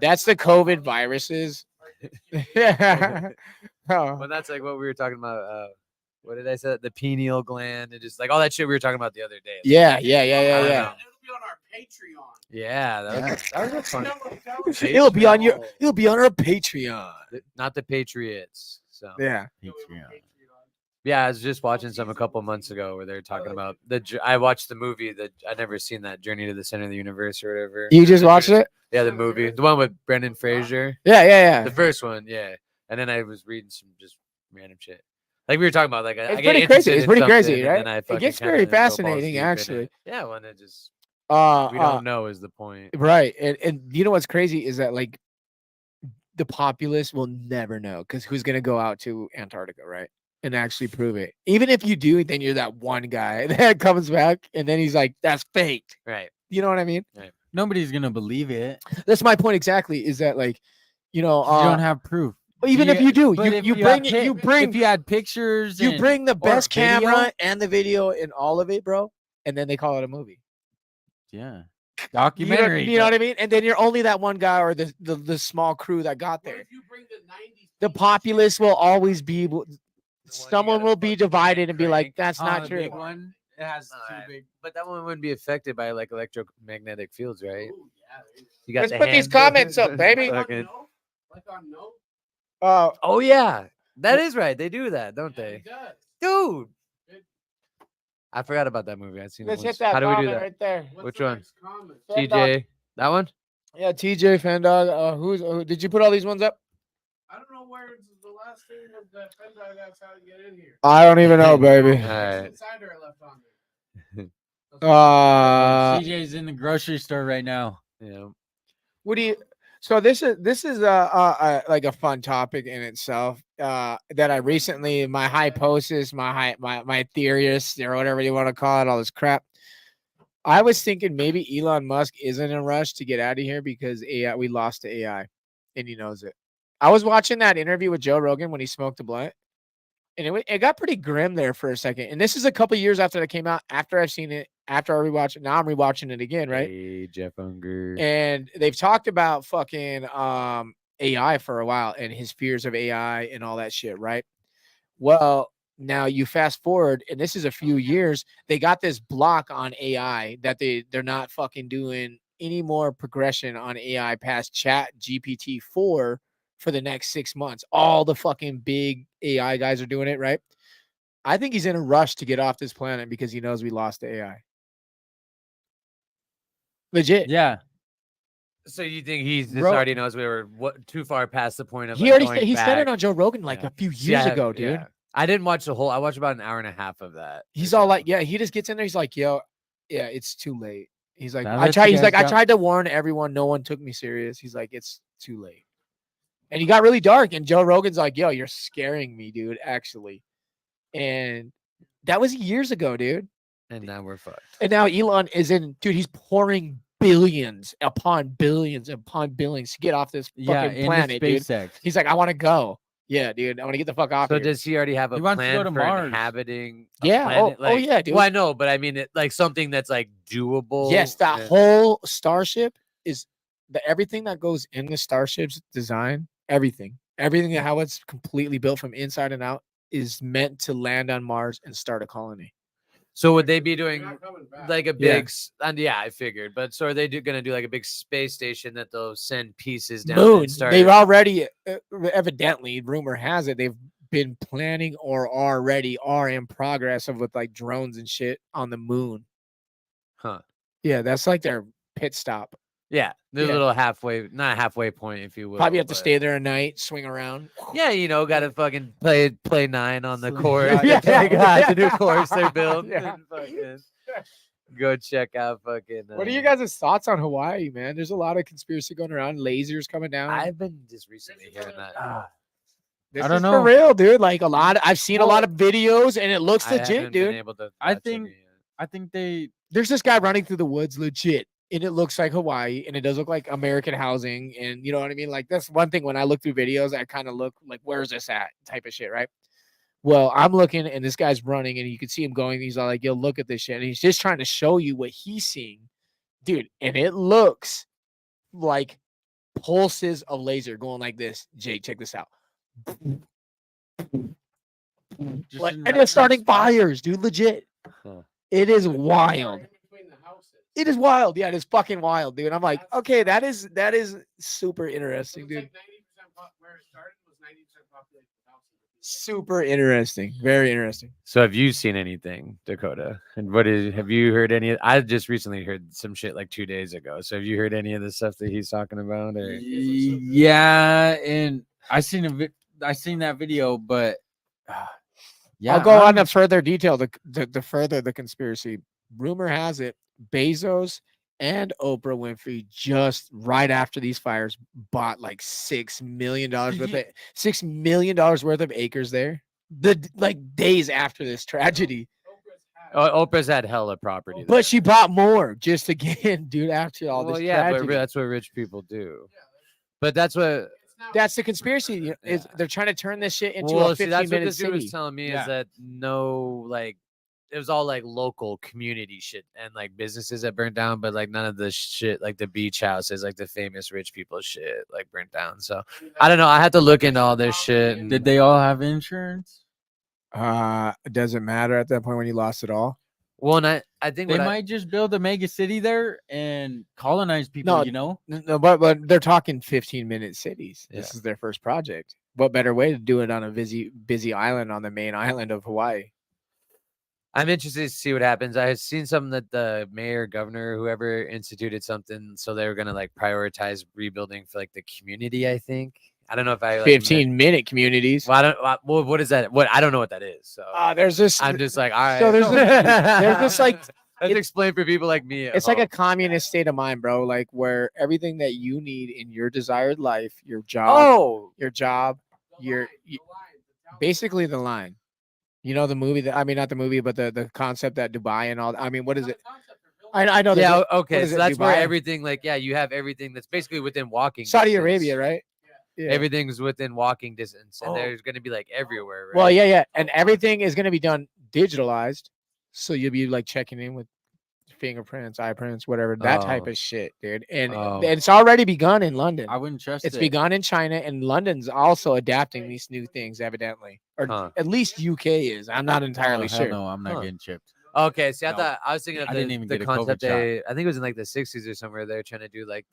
D: That's the COVID viruses. Yeah. Oh.
E: Well, that's like what we were talking about. What did I say? The pineal gland and just like all that shit we were talking about the other day.
D: Yeah.
E: I don't know.
A: It'll be on our Patreon.
E: Yeah, that was fun.
D: It'll be on our Patreon.
E: Not the Patriots. So
D: Yeah.
E: yeah, I was just watching some a couple months ago where they're talking about I watched the movie that I'd never seen, that Journey to the Center of the Universe or whatever.
D: You just watched it?
E: Yeah, the movie, the one with Brendan Fraser,
D: Yeah.
E: the first one, yeah. And then I was reading some just random shit, like we were talking about. Like I
D: It's
E: get
D: pretty crazy.
E: interested
D: It's
E: in
D: pretty
E: something,
D: crazy,
E: and
D: right?
E: then I
D: It
E: fucking
D: gets
E: kinda
D: very
E: go balls
D: fascinating,
E: deep in it.
D: actually.
E: Yeah, when it just
D: Uh,
E: we don't know is the point.
D: Right. And you know what's crazy is that like the populace will never know, because who's gonna go out to Antarctica, right? And actually prove it. Even if you do, then you're that one guy that comes back and then he's like, that's fake.
E: Right.
D: You know what I mean?
B: Nobody's gonna believe it.
D: That's my point exactly. Is that like,
B: You don't have proof.
D: even if you do,
B: But if
D: you
B: had
D: bring it, you
B: pic-
D: bring
B: if you had pictures,
D: you
B: and-
D: bring the
B: or
D: best
B: video?
D: camera and the video and all of it, bro, and then they call it a movie.
B: yeah,
D: You know,
B: documentary.
D: you know what I mean? And then you're only that one guy or the small crew that got there.
A: If you bring the 90s,
D: The populace will always be. Someone will be divided and be like, "That's
B: Oh,
D: not
B: the
D: true."
B: big one. It has
E: Alright.
B: two big.
E: But that one wouldn't be affected by like electromagnetic fields, right?
A: Ooh, yeah, there is.
E: You got
D: Let's
E: the
D: put these
E: hand-
D: comments up, baby.
A: Like on
E: Fucking-
A: no? Like on no?
E: Oh yeah, that is right. They do that, don't
A: Yeah,
E: they?
A: he does.
E: Dude, I forgot about that movie. I've seen it
D: Let's hit
E: once.
D: that
E: How do we do
D: comment
E: that?
D: right there.
A: What's
E: Which
A: the
E: one?
A: next comment?
E: TJ, that one?
D: Yeah, TJ Fendog. Did you put all these ones up?
A: I don't know where the last thing of the Fendog that's how to get in here.
D: I don't even know, baby.
E: Alright.
A: Insider I left on there.
B: CJ's in the grocery store right now.
E: Yeah.
D: What do you? So this is like a fun topic in itself. That I recently my hypothesis, my theorist or whatever you want to call it, all this crap. I was thinking maybe Elon Musk isn't in a rush to get out of here because AI, we lost to AI, and he knows it. I was watching that interview with Joe Rogan when he smoked a blunt, and it got pretty grim there for a second. And this is a couple years after that came out. After I've seen it, after I rewatched it, now I'm rewatching it again, right?
E: Hey, Jeff Unger.
D: And they've talked about fucking AI for a while and his fears of AI and all that shit, right? Well, now you fast forward, and this is a few years, they got this block on AI that they're not fucking doing any more progression on AI past Chat GPT-4 for the next 6 months. All the fucking big AI guys are doing it, right? I think he's in a rush to get off this planet because he knows we lost to AI. Legit.
B: Yeah,
E: So you think he's this
D: Bro-
E: already knows we were too far past the point of
D: He
E: like,
D: already
E: going
D: he said it
E: back?
D: on Joe Rogan like
E: Yeah.
D: a few
E: See,
D: years
E: I-
D: ago, dude.
E: yeah. I didn't watch the whole. I watched about an hour and a half of that.
D: He's all like, yeah, he just gets in there. He's like, yo, yeah, it's too late. He's like,
B: Now
D: I
B: let
D: tried.
B: you
D: He's like,
B: guys
D: I
B: go.
D: tried to warn everyone. No one took me serious. He's like, it's too late. And he got really dark. And Joe Rogan's like, yo, you're scaring me, dude, actually. And that was years ago, dude.
E: And now we're fucked.
D: And now Elon is in, dude, he's pouring billions upon billions upon billions to get off this
B: yeah.
D: fucking
B: In
D: planet,
B: the
D: dude.
B: SpaceX.
D: He's like, I want to go. Yeah, dude, I want to get the fuck off
E: So
D: here.
E: does he already have a
B: He wants to go
E: plan
B: to
E: for
B: Mars.
E: inhabiting? A
D: Yeah,
E: planet?
D: oh, yeah, dude.
E: Well, I know, but I mean, like something that's like doable.
D: Yes, that
E: and-
D: whole starship is everything that goes in the starship's design, everything how it's completely built from inside and out is meant to land on Mars and start a colony.
E: So would they be
A: They're
E: doing
A: not coming back.
E: like a
D: Yeah.
E: big? And yeah, I figured. But so are they gonna do like a big space station that they'll send pieces down?
D: Moon.
E: And start,
D: They've already, evidently, rumor has it, they've been planning or already are in progress of with like drones and shit on the moon.
E: huh?
D: Yeah, that's like their pit stop.
E: Yeah, there's
D: Yeah.
E: a little halfway, not a halway point, if you will.
D: Probably have to
E: but-
D: stay there a night, swing around.
E: Yeah, got to fucking play 9 on the
B: Sling
E: course.
B: shot.
D: Yeah,
E: They got the new
D: yeah.
E: course they're building.
D: Yeah.
E: And fucking go check out fucking.
D: What are you guys' thoughts on Hawaii, man? There's a lot of conspiracy going around. Lasers coming down.
E: I've been just recently hearing that.
D: This
B: I don't
D: is
B: know.
D: for real, dude. Like I've seen a lot of videos, and it looks
E: I
D: legit,
E: haven't been
D: dude.
E: able to
B: I
E: watch
B: think-
E: any yet.
B: I think they.
D: There's this guy running through the woods, legit, and it looks like Hawaii, and it does look like American housing, and you know what I mean. Like that's one thing when I look through videos, I kind of look like, where's this at, type of shit, right? Well, I'm looking, and this guy's running, and you can see him going. He's all like, "Yo, look at this shit," and he's just trying to show you what he's seeing, dude. And it looks like pulses of laser going like this. Jake, check this out.
B: Just
D: Like,
B: in
D: and
B: random
D: it's starting
B: spots.
D: fires, dude. Legit.
E: Huh.
D: It is wild.
A: Between the houses.
D: It is wild. Yeah, it is fucking wild, dude. I'm like, okay, that is super interesting,
A: It's
D: dude.
A: like 90% where it started was 90% populated with houses.
D: Super interesting. Very interesting.
E: So have you seen anything, Dakota? And have you heard any? I just recently heard some shit like 2 days ago. So have you heard any of the stuff that he's talking about? Or?
B: Yeah, and I seen that video, but yeah,
D: I'll go on
B: I'm-
D: to further detail the further the conspiracy. Rumor has it Bezos and Oprah Winfrey just right after these fires bought like $6 million worth of $6 million worth of acres there. Like days after this tragedy.
E: Oprah's had hella property.
D: But she bought more just again, dude, after all
E: well,
D: this
E: yeah,
D: tragedy.
E: but that's what rich people do. But that's what.
D: That's the conspiracy. Is
E: Yeah.
D: they're trying to turn this shit into
E: Well,
D: a
E: see, that's what
D: 15-minute
E: this dude was
D: city.
E: telling me
B: Yeah.
E: is that no, like, it was all like local community shit and like businesses that burnt down, but like none of the shit, like the beach houses, like the famous rich people shit, like burnt down. So I don't know. I had to look into all this shit. And
B: Did they all have insurance?
D: It doesn't matter at that point when you lost it all.
E: Well, and I think
B: They
E: what
B: might just build a mega city there and colonize people.
D: No,
B: you know,
D: No, but they're talking 15-minute cities. This
E: Yeah.
D: is their first project. What better way to do it on a busy island on the main island of Hawaii?
E: I'm interested to see what happens. I had seen something that the mayor, governor, whoever instituted something, so they were gonna like prioritize rebuilding for like the community. I think. I don't know if I like,
D: 15-minute communities.
E: Well, I don't. Well, what is that? What I don't know what that is. So
D: There's this.
E: I'm just like, all right.
D: So there's this, like,
E: Let's
D: it-
E: explain for people like me. at
D: It's like a
E: home.
D: communist state of mind, bro. Like where everything that you need in your desired life, your job, basically the line. You know the movie that not the movie, but the concept that Dubai and all. I mean, what is it? I know.
E: Yeah.
D: there's
E: Okay.
D: is
E: So
D: it,
E: that's where
D: Dubai?
E: everything, like, yeah, you have everything that's basically within walking.
D: Saudi
E: distance.
D: Arabia, right? Yeah.
E: Everything's within walking distance, and
D: Oh.
E: there's gonna be like everywhere. Right?
D: Well, yeah, and everything is going to be done digitalized, so you'll be like checking in with fingerprints, eye prints, whatever that type
E: Oh.
D: of shit, dude. And
E: Oh.
D: it's already begun in London.
B: I wouldn't trust
D: It's
B: it.
D: begun in China, and London's also adapting these new things, evidently, or
E: Huh.
D: at least UK is. I'm not
B: Oh,
D: entirely
B: hell
D: sure.
B: No, I'm not
E: Huh.
B: getting chipped.
E: Okay, see, I
B: No.
E: thought I was thinking of
B: I didn't even
E: the
B: get a COVID
E: concept.
B: shot.
E: I think it was in like the '60s or somewhere. They're trying to do like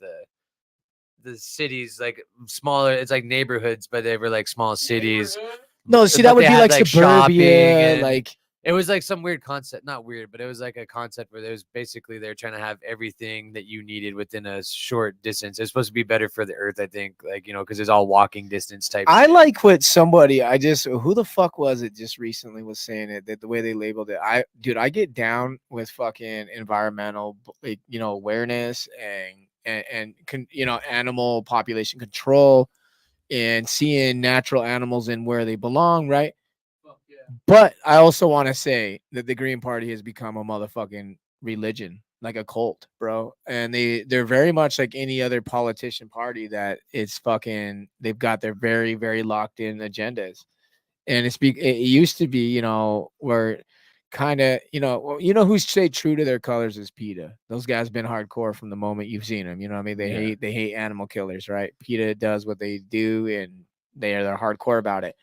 E: the cities, like smaller. It's like neighborhoods, but they were like small cities.
D: No, see,
E: But
D: that would
E: they
D: be
E: had,
D: like
E: shopping
D: suburbia,
E: and-
D: like
E: It was like some weird concept, not weird, but it was like a concept where there's basically they're trying to have everything that you needed within a short distance. It's supposed to be better for the earth, I think, like, because it's all walking distance type.
D: I
E: shit.
D: like what somebody who the fuck was it just recently was saying it, that the way they labeled it. I get down with fucking environmental awareness and animal population control and seeing natural animals in where they belong, right? But I also want to say that the Green Party has become a motherfucking religion, like a cult, bro. And they're very much like any other politician party that it's fucking, they've got their very, very locked in agendas. And it used to be, where kind of, who's stayed true to their colors is PETA. Those guys been hardcore from the moment you've seen them. You know what I mean? They hate animal killers, right? PETA does what they do, and they're hardcore about it.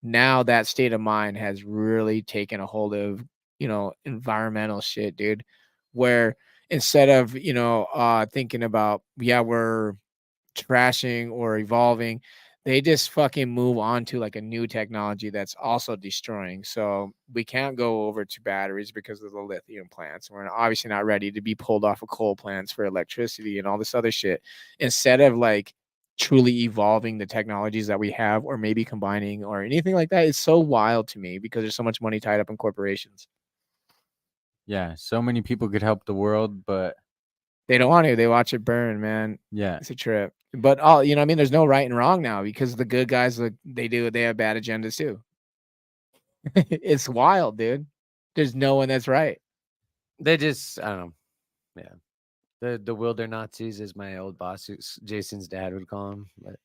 D: Now that state of mind has really taken a hold of, environmental shit, dude, where instead of, thinking about, we're trashing or evolving, they just fucking move on to like a new technology that's also destroying. So we can't go over to batteries because of the lithium plants. We're obviously not ready to be pulled off of coal plants for electricity and all this other shit. Instead of like truly evolving the technologies that we have, or maybe combining or anything like that, is so wild to me because there's so much money tied up in corporations.
B: Yeah, so many people could help the world, but
D: They don't want to. They watch it burn, man.
B: Yeah.
D: It's a trip. But all you know, what I mean, there's no right and wrong now because the good guys, like they have bad agendas too. It's wild, dude. There's no one that's right.
E: They just, I don't know. Yeah. The wilder Nazis, as my old boss, Jason's dad would call them. But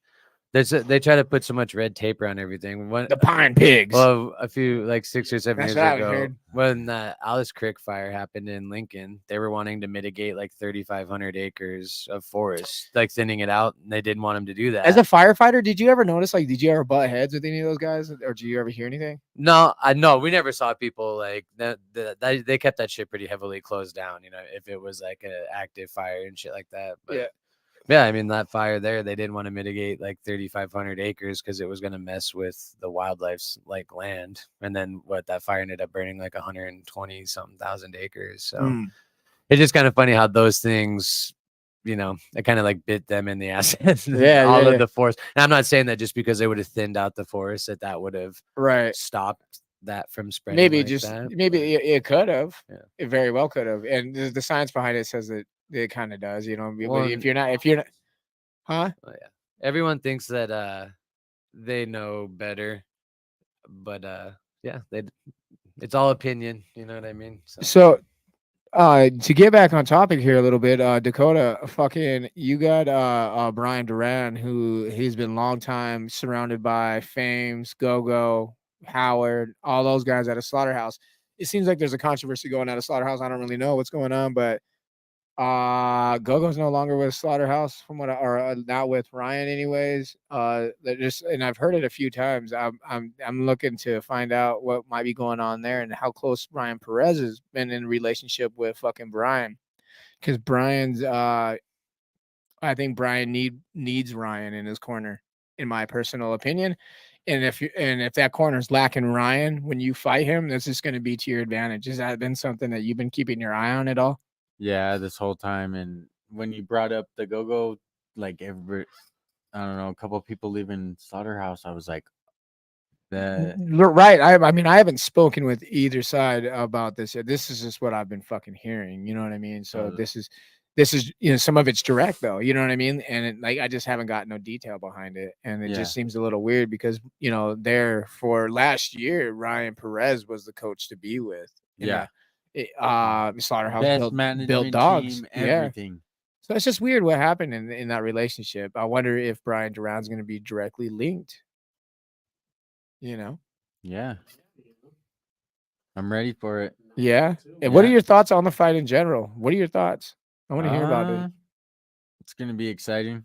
E: they try to put so much red tape around everything.
D: The pine pigs.
E: Well, a few, like 6 or 7
D: That's
E: years
D: what I
E: ago,
D: heard.
E: when the Alice Creek fire happened in Lincoln, they were wanting to mitigate like 3,500 acres of forest, like thinning it out, and they didn't want them to do that.
D: As a firefighter, did you ever notice, like, did you ever butt heads with any of those guys, or did you ever hear anything?
E: No, we never saw people like that. They kept that shit pretty heavily closed down. You know, if it was like an active fire and shit like that. But yeah, I mean that fire there, they didn't want to mitigate like 3,500 acres because it was going to mess with the wildlife's like land. And then that fire ended up burning like 120 something thousand acres. So it's just kind of funny how those things, you know, it kind of like bit them in the ass. All of the forest. And I'm not saying that just because they would have thinned out the forest that would have stopped that from spreading.
D: Maybe
E: like
D: maybe it could have.
E: Yeah.
D: It very well could have. And the science behind it says that it kind of does. You know,
E: Well,
D: if you're not, huh?
E: Oh, yeah. Everyone thinks that they know better, but yeah, it's all opinion. You know what I mean?
D: So to get back on topic here a little bit, Dakota, fucking, you got Brian Duran, who he's been long time surrounded by Fames, Go-Go, Howard, all those guys at a slaughterhouse. It seems like there's a controversy going at a slaughterhouse. I don't really know what's going on, but Go-Go's no longer with Slaughterhouse from what not with Ryan anyways. And I've heard it a few times. I'm looking to find out what might be going on there and how close Ryan Perez has been in relationship with fucking Brian, because Brian's I think Brian needs Ryan in his corner, in my personal opinion. And if that corner's lacking Ryan when you fight him, this is going to be to your advantage. Has that been something that you've been keeping your eye on at all?
B: Yeah, this whole time. And when you brought up the Go-Go, like I don't know, a couple of people leaving Slaughterhouse, I was like,
D: right. I mean, I haven't spoken with either side about this yet. This is just what I've been fucking hearing. You know what I mean? So this is, you know, some of it's direct though. You know what I mean? And I just haven't got no detail behind it. And it just seems a little weird because, you know, there for last year, Ryan Perez was the coach to be with. Slaughterhouse built dogs,
B: team, everything.
D: So it's just weird what happened in that relationship. I wonder if Brian Duran's going to be directly linked. You know?
B: Yeah. I'm ready for it.
D: Yeah. And what are your thoughts on the fight in general? What are your thoughts? I want to hear about it.
B: It's going to be exciting.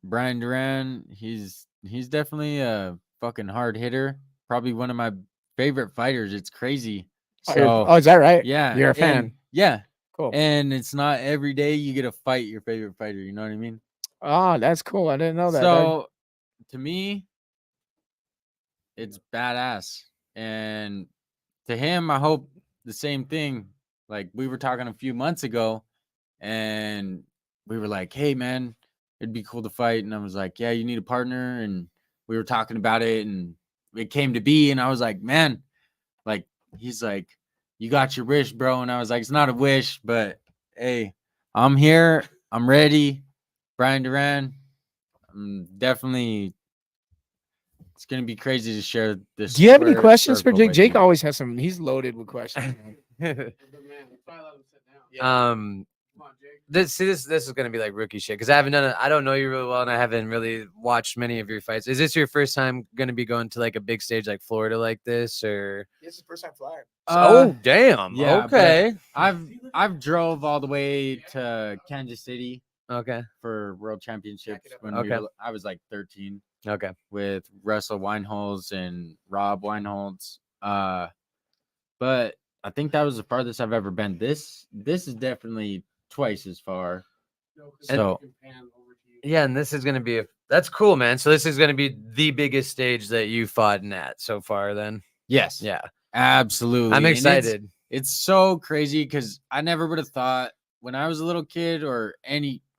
B: Brian Duran, he's definitely a fucking hard hitter. Probably one of my favorite fighters. It's crazy. So,
D: is that right?
B: Yeah.
D: You're a fan.
B: Yeah.
D: Cool.
B: And it's not every day you get to fight your favorite fighter. You know what I mean?
D: Oh, that's cool. I didn't know that.
B: So, to me, it's badass. And to him, I hope the same thing. Like, we were talking a few months ago, and we were like, hey, man, it'd be cool to fight. And I was like, yeah, you need a partner. And we were talking about it, and it came to be. And I was like, man, like, he's like, you got your wish, bro. And I was like, it's not a wish, but hey, I'm here. I'm ready. Brian Duran, I'm definitely, it's going to be crazy to share this.
D: Do you have any questions for Jake? Jake always has some, he's loaded with questions.
E: This is gonna be like rookie shit because I don't know you really well and I haven't really watched many of your fights. Is this your first time gonna be going to like a big stage like Florida like this, or
D: This is first time flying.
E: oh damn,
B: yeah,
E: okay.
B: I've drove all the way to Kansas City
E: Okay.
B: for world championships when I was like 13.
E: Okay.
B: With Russell Weinholz and Rob Weinholz. But I think that was the farthest I've ever been. This is definitely twice as far. So
E: yeah, and this is gonna be that's cool, man. So this is gonna be the biggest stage that you fought in at so far, then.
B: Yes.
E: Yeah.
B: Absolutely.
E: I'm excited.
B: It's so crazy because I never would have thought when I was a little kid or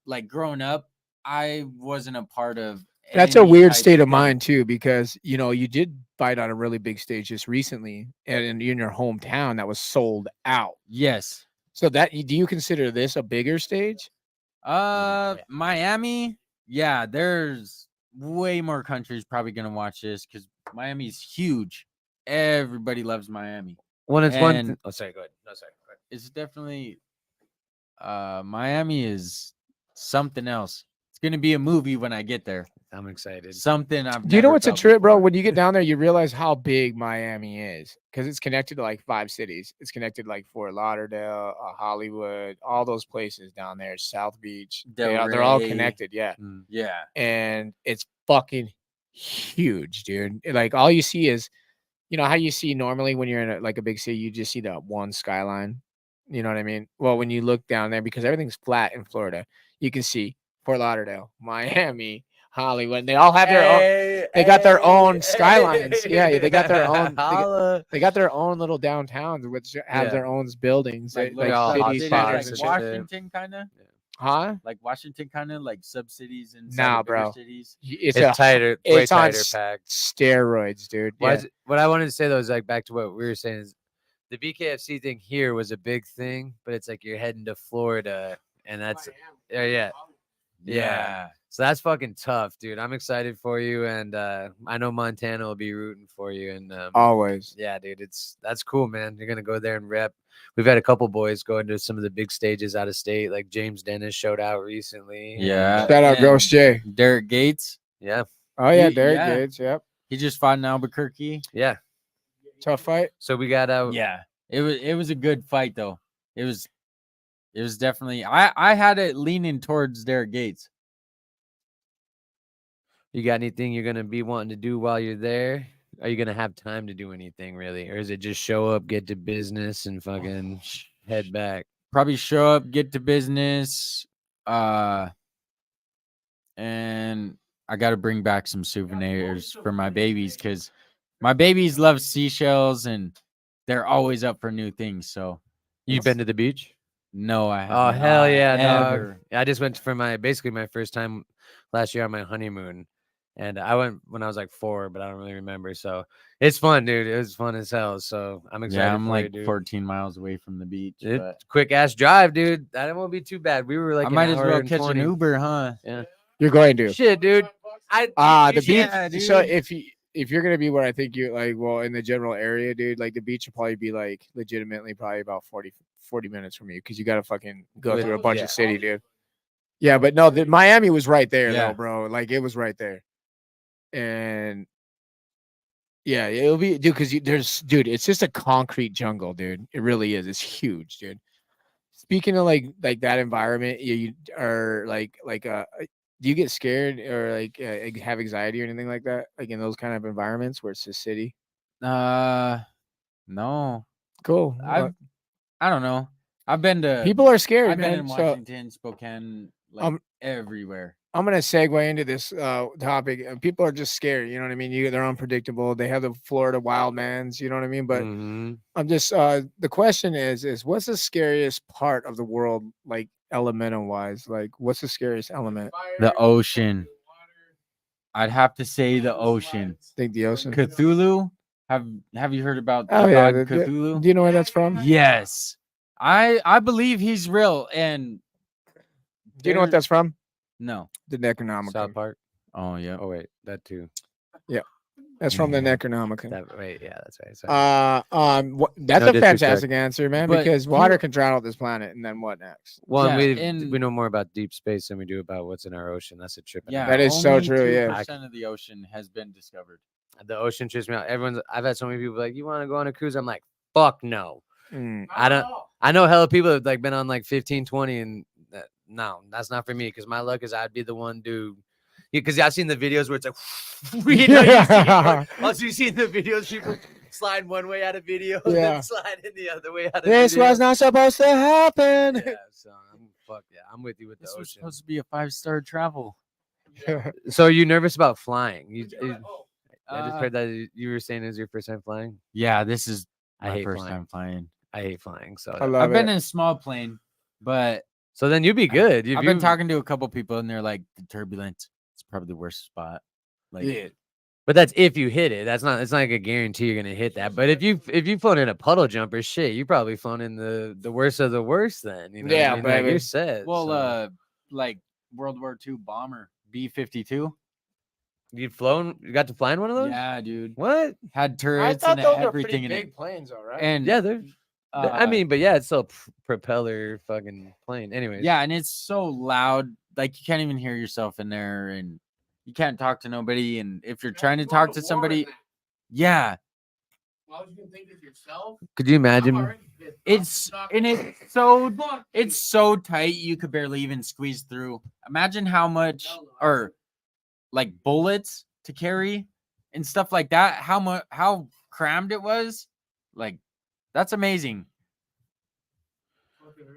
B: like growing up, I wasn't a part of.
D: That's a weird state of mind too, because you know you did fight on a really big stage just recently, and in your hometown that was sold out.
B: Yes.
D: So do you consider this a bigger stage?
B: Miami. Yeah, there's way more countries probably gonna watch this because Miami's huge. Everybody loves Miami.
E: When it's
B: And-
E: oh, sorry, go ahead. No, sorry. Go ahead.
B: It's definitely Miami is something else. It's gonna be a movie when I get there.
E: I'm excited.
B: Something I've
D: Do you know
B: never
D: what's a
B: felt
D: trip, bro?
B: before.
D: When you get down there, you realize how big Miami is because it's connected to like 5 cities. It's connected to like Fort Lauderdale, Hollywood, all those places down there, South Beach. They're all
B: Delray.
D: connected. Yeah.
E: Mm.
B: Yeah.
D: And it's fucking huge, dude. Like all you see is, you know, how you see normally when you're in like a big city, you just see the one skyline. You know what I mean? Well, when you look down there, because everything's flat in Florida, you can see Fort Lauderdale, Miami, Hollywood. They all have their own. They got their own skylines. Yeah, they got their own.
E: Holla.
D: They got their own little downtowns, which have
E: Yeah.
D: their own buildings,
B: Like,
D: like
E: all
D: city
E: hot
B: cities,
E: spots
B: like
D: centers
E: and
D: and
E: shit.
B: Washington, kind of.
D: Huh?
B: Like Washington, kind of like sub cities and
D: Nah, bro.
B: cities.
D: It's
E: It's tighter, way
D: it's on
E: tighter packed.
D: steroids, dude. Yeah.
E: What I wanted to say though is like back to what we were saying is the BKFC thing here was a big thing, but it's like you're heading to Florida, and that's yeah. So that's fucking tough, dude. I'm excited for you, and I know Montana will be rooting for you. And
D: Always.
E: yeah, dude, that's cool, man. You're gonna go there and rep. We've had a couple boys go into some of the big stages out of state, like James Dennis showed out recently. and,
B: Yeah.
D: Shout out
B: and
D: Ghost J.
B: Derek Gates.
E: yeah,
D: Oh yeah,
B: He-
D: Derek
B: yeah.
D: Gates. Yep.
B: He just fought in Albuquerque.
E: yeah.
D: Tough fight.
E: So we got
B: Yeah. It was a good fight though. It was definitely I had it leaning towards Derek Gates.
E: You got anything you're gonna be wanting to do while you're there? Are you gonna have time to do anything really, or is it just show up, get to business, and fucking head back?
B: Probably show up, get to business, and I got to bring back some souvenirs for my babies because my babies love seashells and they're always up for new things. So
E: You've been to the beach?
B: no, I have
E: Oh hell yeah, dog!
B: ever.
E: Yeah, I just went for my first time last year on my honeymoon, and I went when I was like 4, but I don't really remember. So it's fun, dude. It was fun as hell. So I'm excited.
B: Yeah, I'm
E: for
B: like
E: you, dude.
B: 14 miles away from the beach. But
E: Quick ass drive, dude. That won't be too bad. We were like,
B: I
E: an
B: might as
E: hour
B: well
E: and
B: catch
E: 20.
B: an Uber, huh?
D: You're going to.
E: Shit, dude.
D: The beach.
B: Yeah,
D: So
B: dude.
D: if you're gonna be where I think you like, well, in the general area, dude, like the beach will probably be like legitimately probably about 40 minutes from you because you gotta fucking go
E: With-
D: through a bunch
E: yeah.
D: of city, dude. Yeah, but no, Miami was right there
B: Yeah.
D: though, bro. Like it was right there, and yeah, it'll be, dude, because dude, it's just a concrete jungle, dude. It really is. It's huge, dude. Speaking of like that environment, you are like do you get scared or like have anxiety or anything like that, like in those kind of environments where it's a city?
B: No.
D: Cool.
B: I don't know. I've been to
D: People are scared,
B: I've been in
D: man. So
B: Washington, Spokane, like everywhere.
D: I'm gonna segue into this topic. People are just scared. You know what I mean? They're unpredictable. They have the Florida wildmans. You know what I mean? But
E: Mhm.
D: I'm just the question is what's the scariest part of the world, like elemental wise? Like what's the scariest element?
B: The ocean. I'd have to say the ocean.
D: Think the ocean.
B: Cthulhu. Have you heard about the
D: Oh yeah.
B: god Cthulhu?
D: Do you know where that's from?
B: Yes. I believe he's real. And
D: Do you know what
B: there-
D: that's from?
B: No.
D: The Necronomicon.
E: South Park.
B: Oh yeah.
E: Oh wait, that too.
D: That's from the Necronomicon.
E: Wait, yeah, that's right. Sorry.
D: That's
E: No
D: a
E: disrespect.
D: fantastic answer, man.
B: But
D: because
B: you-
D: water can drown out this planet, and then what next?
E: Well,
B: Yeah,
E: and
B: and-
E: we know more about deep space than we do about what's in our ocean. That's a trip.
B: Yeah.
D: That is so
B: only
D: true, yeah.
B: 2% of the ocean has been discovered.
E: The ocean trips me out. I've had so many people like, you want to go on a cruise? I'm like, fuck no.
D: Mm.
E: I know hella people have like been on like 15, 20 and no, that's not for me. Cause my luck is I'd be the one dude. Because I've seen the videos where it's like, you know, also you see the videos, people slide one way out of video,
D: Yeah.
E: then slide in the other way out of
D: This
E: video.
D: was not supposed to happen.
E: Yeah, so I'm with you with the
B: This was
E: ocean.
B: supposed to be a 5-star travel.
E: So are you nervous about flying? I just
B: Uh,
E: heard that you were saying it was your first time flying.
B: Yeah, this is
E: I
B: my
E: hate
B: first
E: flying.
B: time flying.
E: I hate flying. So
D: I love
B: I've been
D: it.
B: in a small plane, but
E: so then you'd be good.
B: I've been talking to a couple people and they're like, the turbulence is probably the worst spot. Like,
D: Yeah.
E: But that's if you hit it. It's not like a guarantee you're gonna hit that. But if you've flown in a puddle jumper, shit, you probably flown in the worst of the worst. Then you know, what I
D: Yeah,
E: mean? Like,
D: baby.
E: you're set.
B: well,
E: so.
B: like World War II bomber B-52.
E: You got to fly in one of those?
B: Yeah, dude.
E: What?
B: Had
D: I
B: turrets
D: thought
B: and
D: those are
B: everything
D: pretty
B: in
D: big
B: it.
D: planes, all right.
B: And
E: Yeah, they're. I
B: uh,
E: mean, but yeah, it's still a propeller fucking plane. Anyways.
B: yeah, and it's so loud, like you can't even hear yourself in there, and you can't talk to nobody. And if you're trying to talk to somebody, yeah,
A: Why would you think of yourself?
E: Could you imagine?
B: it's so tight you could barely even squeeze through. Imagine how much or like bullets to carry and stuff like that. How crammed it was. Like that's amazing.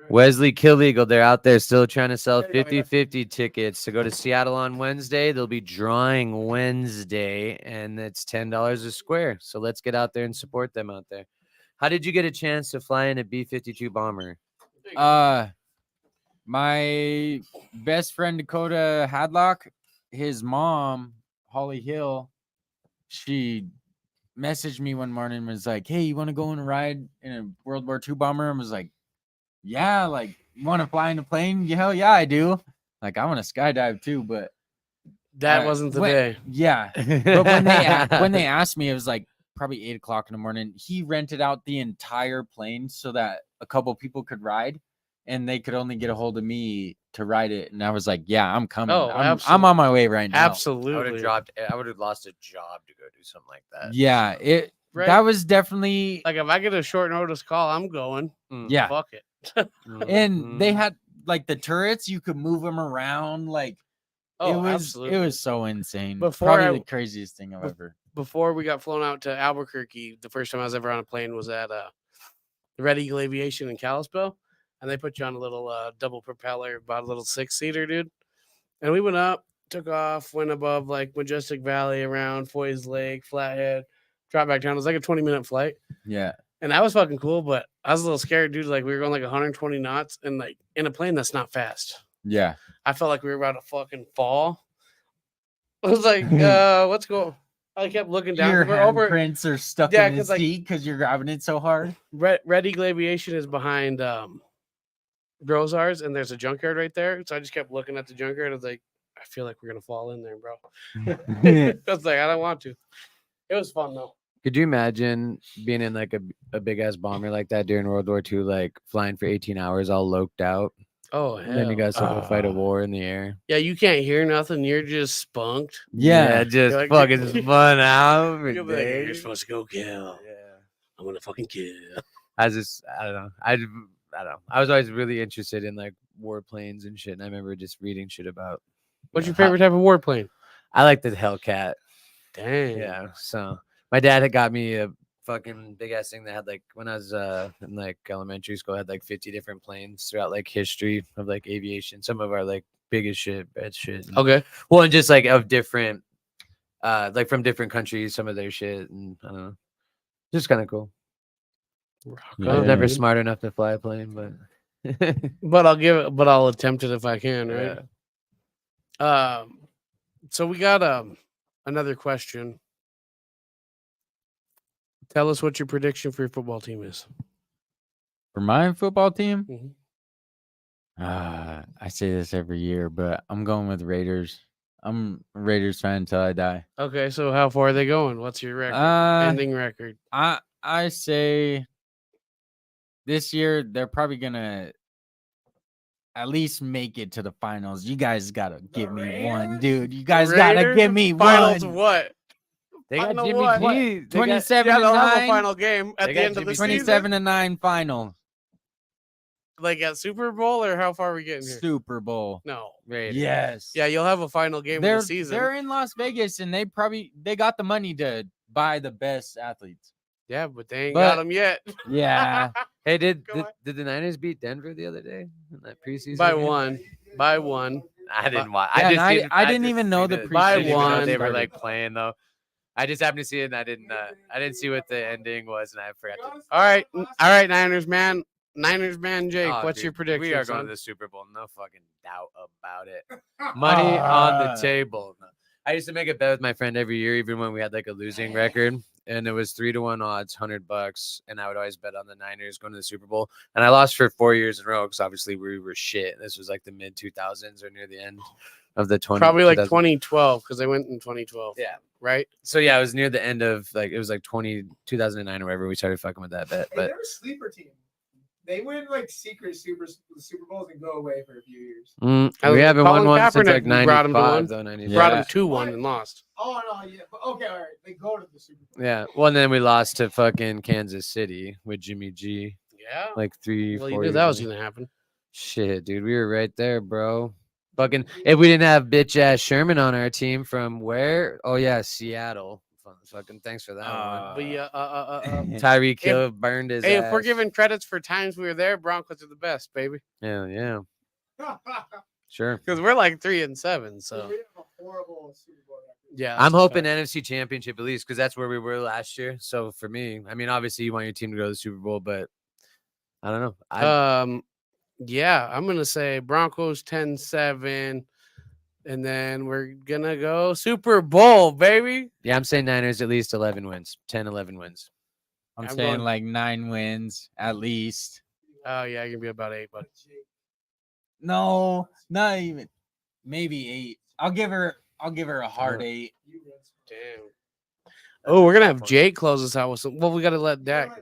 E: Wesley Killeagle, they're out there still trying to sell 50-50 tickets to go to Seattle on Wednesday. They'll be drawing Wednesday, and it's $10 a square. So let's get out there and support them out there. How did you get a chance to fly in a B-52 bomber?
B: My best friend Dakota Hadlock, his mom Holly Hill, she messaged me one morning and was like, "Hey, you want to go and ride in a World War II bomber?" And was like, "Yeah, like you want to fly in a plane?" "Yeah, hell yeah, I do." Like I want to skydive too, but
A: That wasn't the day.
B: Yeah, but when they asked me, it was like probably 8 o'clock in the morning. He rented out the entire plane so that a couple people could ride, and they could only get a hold of me to ride it. And I was like, "Yeah, I'm coming.
A: Oh,
B: I'm on my way right now."
A: Absolutely.
E: I would have lost a job to go do something like that.
B: Yeah,
A: Right.
B: that was definitely
A: Like if I get a short notice call, I'm going.
B: yeah.
A: Fuck it.
B: And they had like the turrets, you could move them around. Like
A: Absolutely.
B: it was so insane.
A: Before
B: Probably the craziest thing I've ever.
A: Before we got flown out to Albuquerque, the first time I was ever on a plane was at Red Eagle Aviation in Kalispell, and they put you on a little double propeller, about a little 6-seater, dude. And we went up, took off, went above like Majestic Valley, around Foy's Lake, Flathead, dropped back down. It was like a 20-minute flight.
B: Yeah.
A: And that was fucking cool, but I was a little scared, dude. Like we were going like 120 knots and like in a plane that's not fast.
B: Yeah.
A: I felt like we were about to fucking fall. I was like, what's going? I kept looking down.
B: Your
A: 'cause we're over.
B: handprints are stuck
A: Yeah,
B: in the
A: 'cause, like-
B: seat because you're grabbing it so hard.
A: Red Eagle Aviation is behind Grozars, and there's a junkyard right there. So I just kept looking at the junkyard. I was like, I feel like we're gonna fall in there, bro. I was like, I don't want to. It was fun though.
E: Could you imagine being in like a big ass bomber like that during World War II, like flying for 18 hours all loked out?
A: Oh,
E: And then you
A: hell.
E: guys have to fight a war in the air.
A: Yeah, you can't hear nothing. You're just spunked.
B: Yeah.
E: Just
A: You're like-
E: fucking spun out. for
A: You'll be like, you're
E: days.
A: supposed to go kill.
E: Yeah.
A: I'm gonna fucking kill.
E: I don't know. I don't know. I was always really interested in like warplanes and shit. And I remember just reading shit about.
A: What's
E: you
A: your
E: know,
A: favorite type of warplane?
E: I like the Hellcat.
A: Dang.
E: Yeah. So my dad had got me a fucking big ass thing that had like when I was in like elementary school, I had like 50 different planes throughout like history of like aviation. Some of our like biggest shit, bad shit. and-
A: Okay.
E: Well, and just like of different like from different countries, some of their shit, and I don't know. Just kind of cool. I was never
A: Yeah.
E: smart enough to fly a plane, but
A: But I'll attempt it if I can, right? So we got another question. Tell us what your prediction for your football team is.
B: For my football team,
A: Mhm.
B: I say this every year, but I'm going with Raiders. I'm a Raiders fan until I die.
A: Okay, so how far are they going? What's your record? Ending record.
B: I say this year they're probably gonna at least make it to the finals. You guys gotta give me one, dude. You guys gotta
A: Raiders?
B: give me
A: Finals
B: one.
A: what?
E: they got
A: Final
E: Jimmy
A: what?
E: G. They got-
B: 27
A: Yeah,
B: to
A: they'll have a
B: 9.
A: final game at
E: They
A: the
E: got
A: end of the
E: Jimmy G.
A: season.
B: 27 to 9 final.
A: Like at Super Bowl, or how far are we getting here?
B: Super Bowl.
A: No.
E: Raiders.
B: Yes.
A: Yeah, you'll have a final game of
B: They're
A: the season.
B: they're in Las Vegas and they got the money to buy the best athletes.
A: Yeah, but they ain't
B: But-
A: got them yet.
B: Yeah.
E: Hey, did
A: Go on.
E: the Niners beat Denver the other day in that preseason?
A: By
E: game?
A: one. By one.
E: I didn't watch.
B: Yeah, and
E: I
B: I didn't even know the
A: By
E: I didn't even know
A: one.
E: they were
B: started.
E: like playing though. I just happened to see it, and I didn't see what the ending was, and I forgot.
A: All right, Niners man. Niners man, Jake.
E: Oh,
A: what's
E: dude,
A: your prediction?
E: We are
A: son?
E: going to the Super Bowl, no fucking doubt about it. Money on the
B: Ah.
E: table. No. I used to make a bet with my friend every year, even when we had like a losing record, and it was 3-1 odds, $100, and I would always bet on the Niners going to the Super Bowl. And I lost for 4 years in a row because obviously we were shit. This was like the mid 2000s or near the end of the 20.
A: Probably like 2012 because they went in 2012.
E: Yeah.
A: Right.
E: So yeah, it was near the end of like it was like 2009 or whatever we started fucking with that bet.
D: Hey,
E: But
D: they're a sleeper team. They win like secret Super Bowls and go away for a few years.
E: we haven't won
A: Colin
E: one since
A: Kaepernick
E: like
A: brought 'em to
E: 95
A: one.
E: though. 95.
A: Brought
B: Yeah.
A: him 2-1 and lost.
D: Oh no, yeah, but okay, all right. They go to the Super Bowl.
E: Yeah. Well, and then we lost to fucking Kansas City with Jimmy G.
A: Yeah.
E: Like 3,
A: Well,
E: 4
A: you knew
E: years
A: that was
E: ago.
A: gonna happen.
E: Shit, dude, we were right there, bro. Fucking if we didn't have bitch ass Sherman on our team from where? Oh yeah, Seattle. Fucking thanks for that one.
A: But yeah,
E: Tyreek Hill burned his
A: hey,
E: ass.
A: if we're giving credits for times we were there, Broncos are the best, baby.
E: Yeah. Sure.
A: Because we're like 3-7. So
D: We have a horrible Super Bowl record.
A: yeah,
E: I'm
A: that's a
E: hoping
A: fact.
E: NFC Championship at least because that's where we were last year. So for me, I mean, obviously you want your team to go to the Super Bowl, but I don't know.
A: Yeah, I'm gonna say Broncos 10-7, and then we're gonna go Super Bowl, baby.
E: Yeah, I'm saying Niners at least 11 wins, 10, 11 wins.
B: I'm
A: I'm
B: saying
A: going-
B: like 9 wins at least.
A: Oh yeah, gonna be about 8, but
B: No, not even. Maybe 8. I'll give her a hard 8.
A: damn. Oh, we're gonna have Jake close us out with some. Well, we gotta let Dak.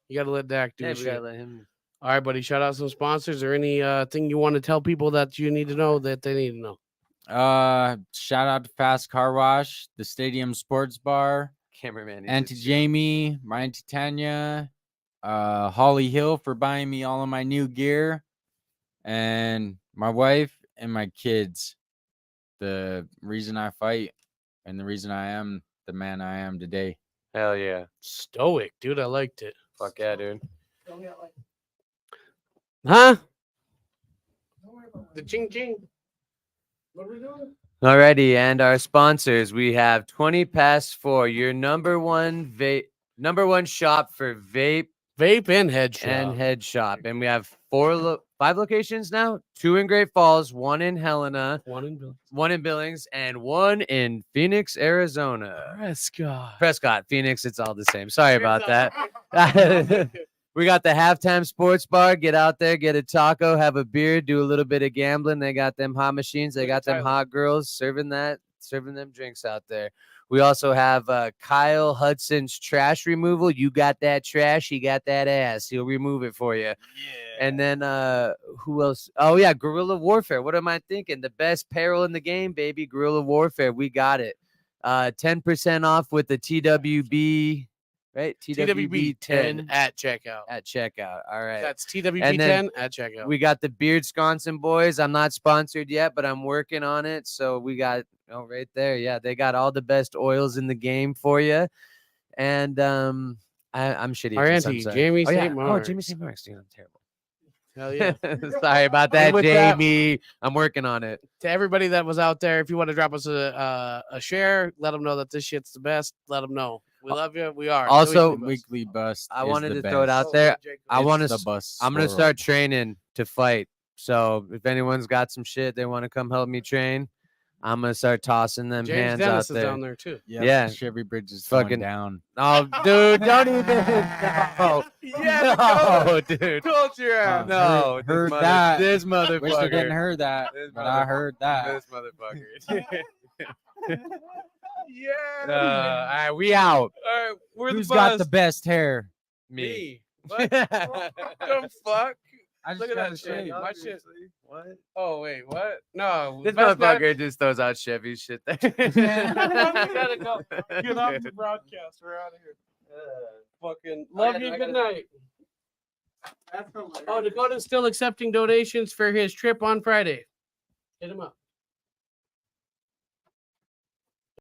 A: You gotta let Dak do
E: Yeah,
A: his
E: we
A: shit.
E: gotta let him.
A: All right, buddy. Shout out some sponsors or any thing you want to tell people that you need to know that they need to know.
B: Shout out to Fast Car Wash, the Stadium Sports Bar,
E: Cameraman.
B: Auntie Jamie, my Auntie Tanya, Holly Hill for buying me all of my new gear, and my wife and my kids. The reason I fight and the reason I am the man I am today.
E: Hell yeah.
A: Stoic, dude. I liked it.
E: Fuck yeah, dude.
A: Huh? The ching ching. What are we doing?
E: Alrighty, and our sponsors, we have 20 past 4, your number one shop for vape
A: Vape and head shop.
E: and head shop. And we have 5 locations now, 2 in Great Falls, 1 in Helena,
A: One in Bill.
E: 1 in Billings, and 1 in Phoenix, Arizona. Prescott, Phoenix, it's all the same. Sorry about that. We got the Halftime Sports Bar. Get out there, get a taco, have a beer, do a little bit of gambling. They got them hot machines. They
A: Look at
E: got them
A: Tyler.
E: hot girls serving them drinks out there. We also have Kyle Hudson's trash removal. You got that trash, he got that ass. He'll remove it for you.
B: Yeah.
E: And then who else? Oh yeah, Guerrilla Warfare. What am I thinking? The best apparel in the game, baby. Guerrilla Warfare. We got it. 10% off with the TWB. Right?
A: TWB 10 at checkout.
E: at checkout. All right.
A: That's TWB
E: And then
A: 10 at checkout.
E: We got the Beard Sconson boys. I'm not sponsored yet, but I'm working on it. So we got right there. Yeah, they got all the best oils in the game for you. And I'm shitty.
A: Our
E: at this, I'm
A: auntie,
E: sorry.
A: Jamie
E: Oh, yeah.
A: St.
E: Oh,
A: Mark's.
E: Jamie St. Mark's. Dude, I'm terrible.
A: Hell yeah.
E: Sorry about that,
A: with that-
E: Jamie. I'm working on it.
A: To everybody that was out there, if you want to drop us a share, let them know that this shit's the best. Let them know. We love you. We are.
E: Also,
A: The
B: Weekly bust.
E: I
B: is
E: wanted
B: the
E: to throw it
B: best.
E: out there. I
B: It's
E: want
B: the
E: to.
B: bus.
E: I'm gonna
B: swirl.
E: start training to fight. So if anyone's got some shit they want to come help me train, I'm gonna start tossing them
A: James
E: hands
A: Dennis
E: out
A: is
E: there.
A: down there too.
E: Yeah.
B: Chevy Bridge is
E: Fucking-
B: fucking down.
E: Oh, dude, don't even. No, no, dude.
A: Told your ass.
E: No,
B: heard that.
E: This
B: Wish I didn't
E: motherfucker.
B: heard that,
E: This
B: but I heard that.
E: This motherfucker.
A: Yeah.
E: All right, we out.
A: All right, we're
B: Who's
A: the
B: got
A: best.
B: the best hair?
E: Me.
A: What the fuck?
B: I just
A: Look at
B: gotta
A: that shit.
B: shave.
A: My shit.
E: What?
A: Oh wait, what? No,
E: This
A: best guy-
E: motherfucker just throws out Chevy shit there.
A: We gotta go. Get off the broadcast. We're out of here. Fucking love you. Good night.
D: That's hilarious.
A: Oh, Dakota's still accepting donations for his trip on Friday. Hit him up.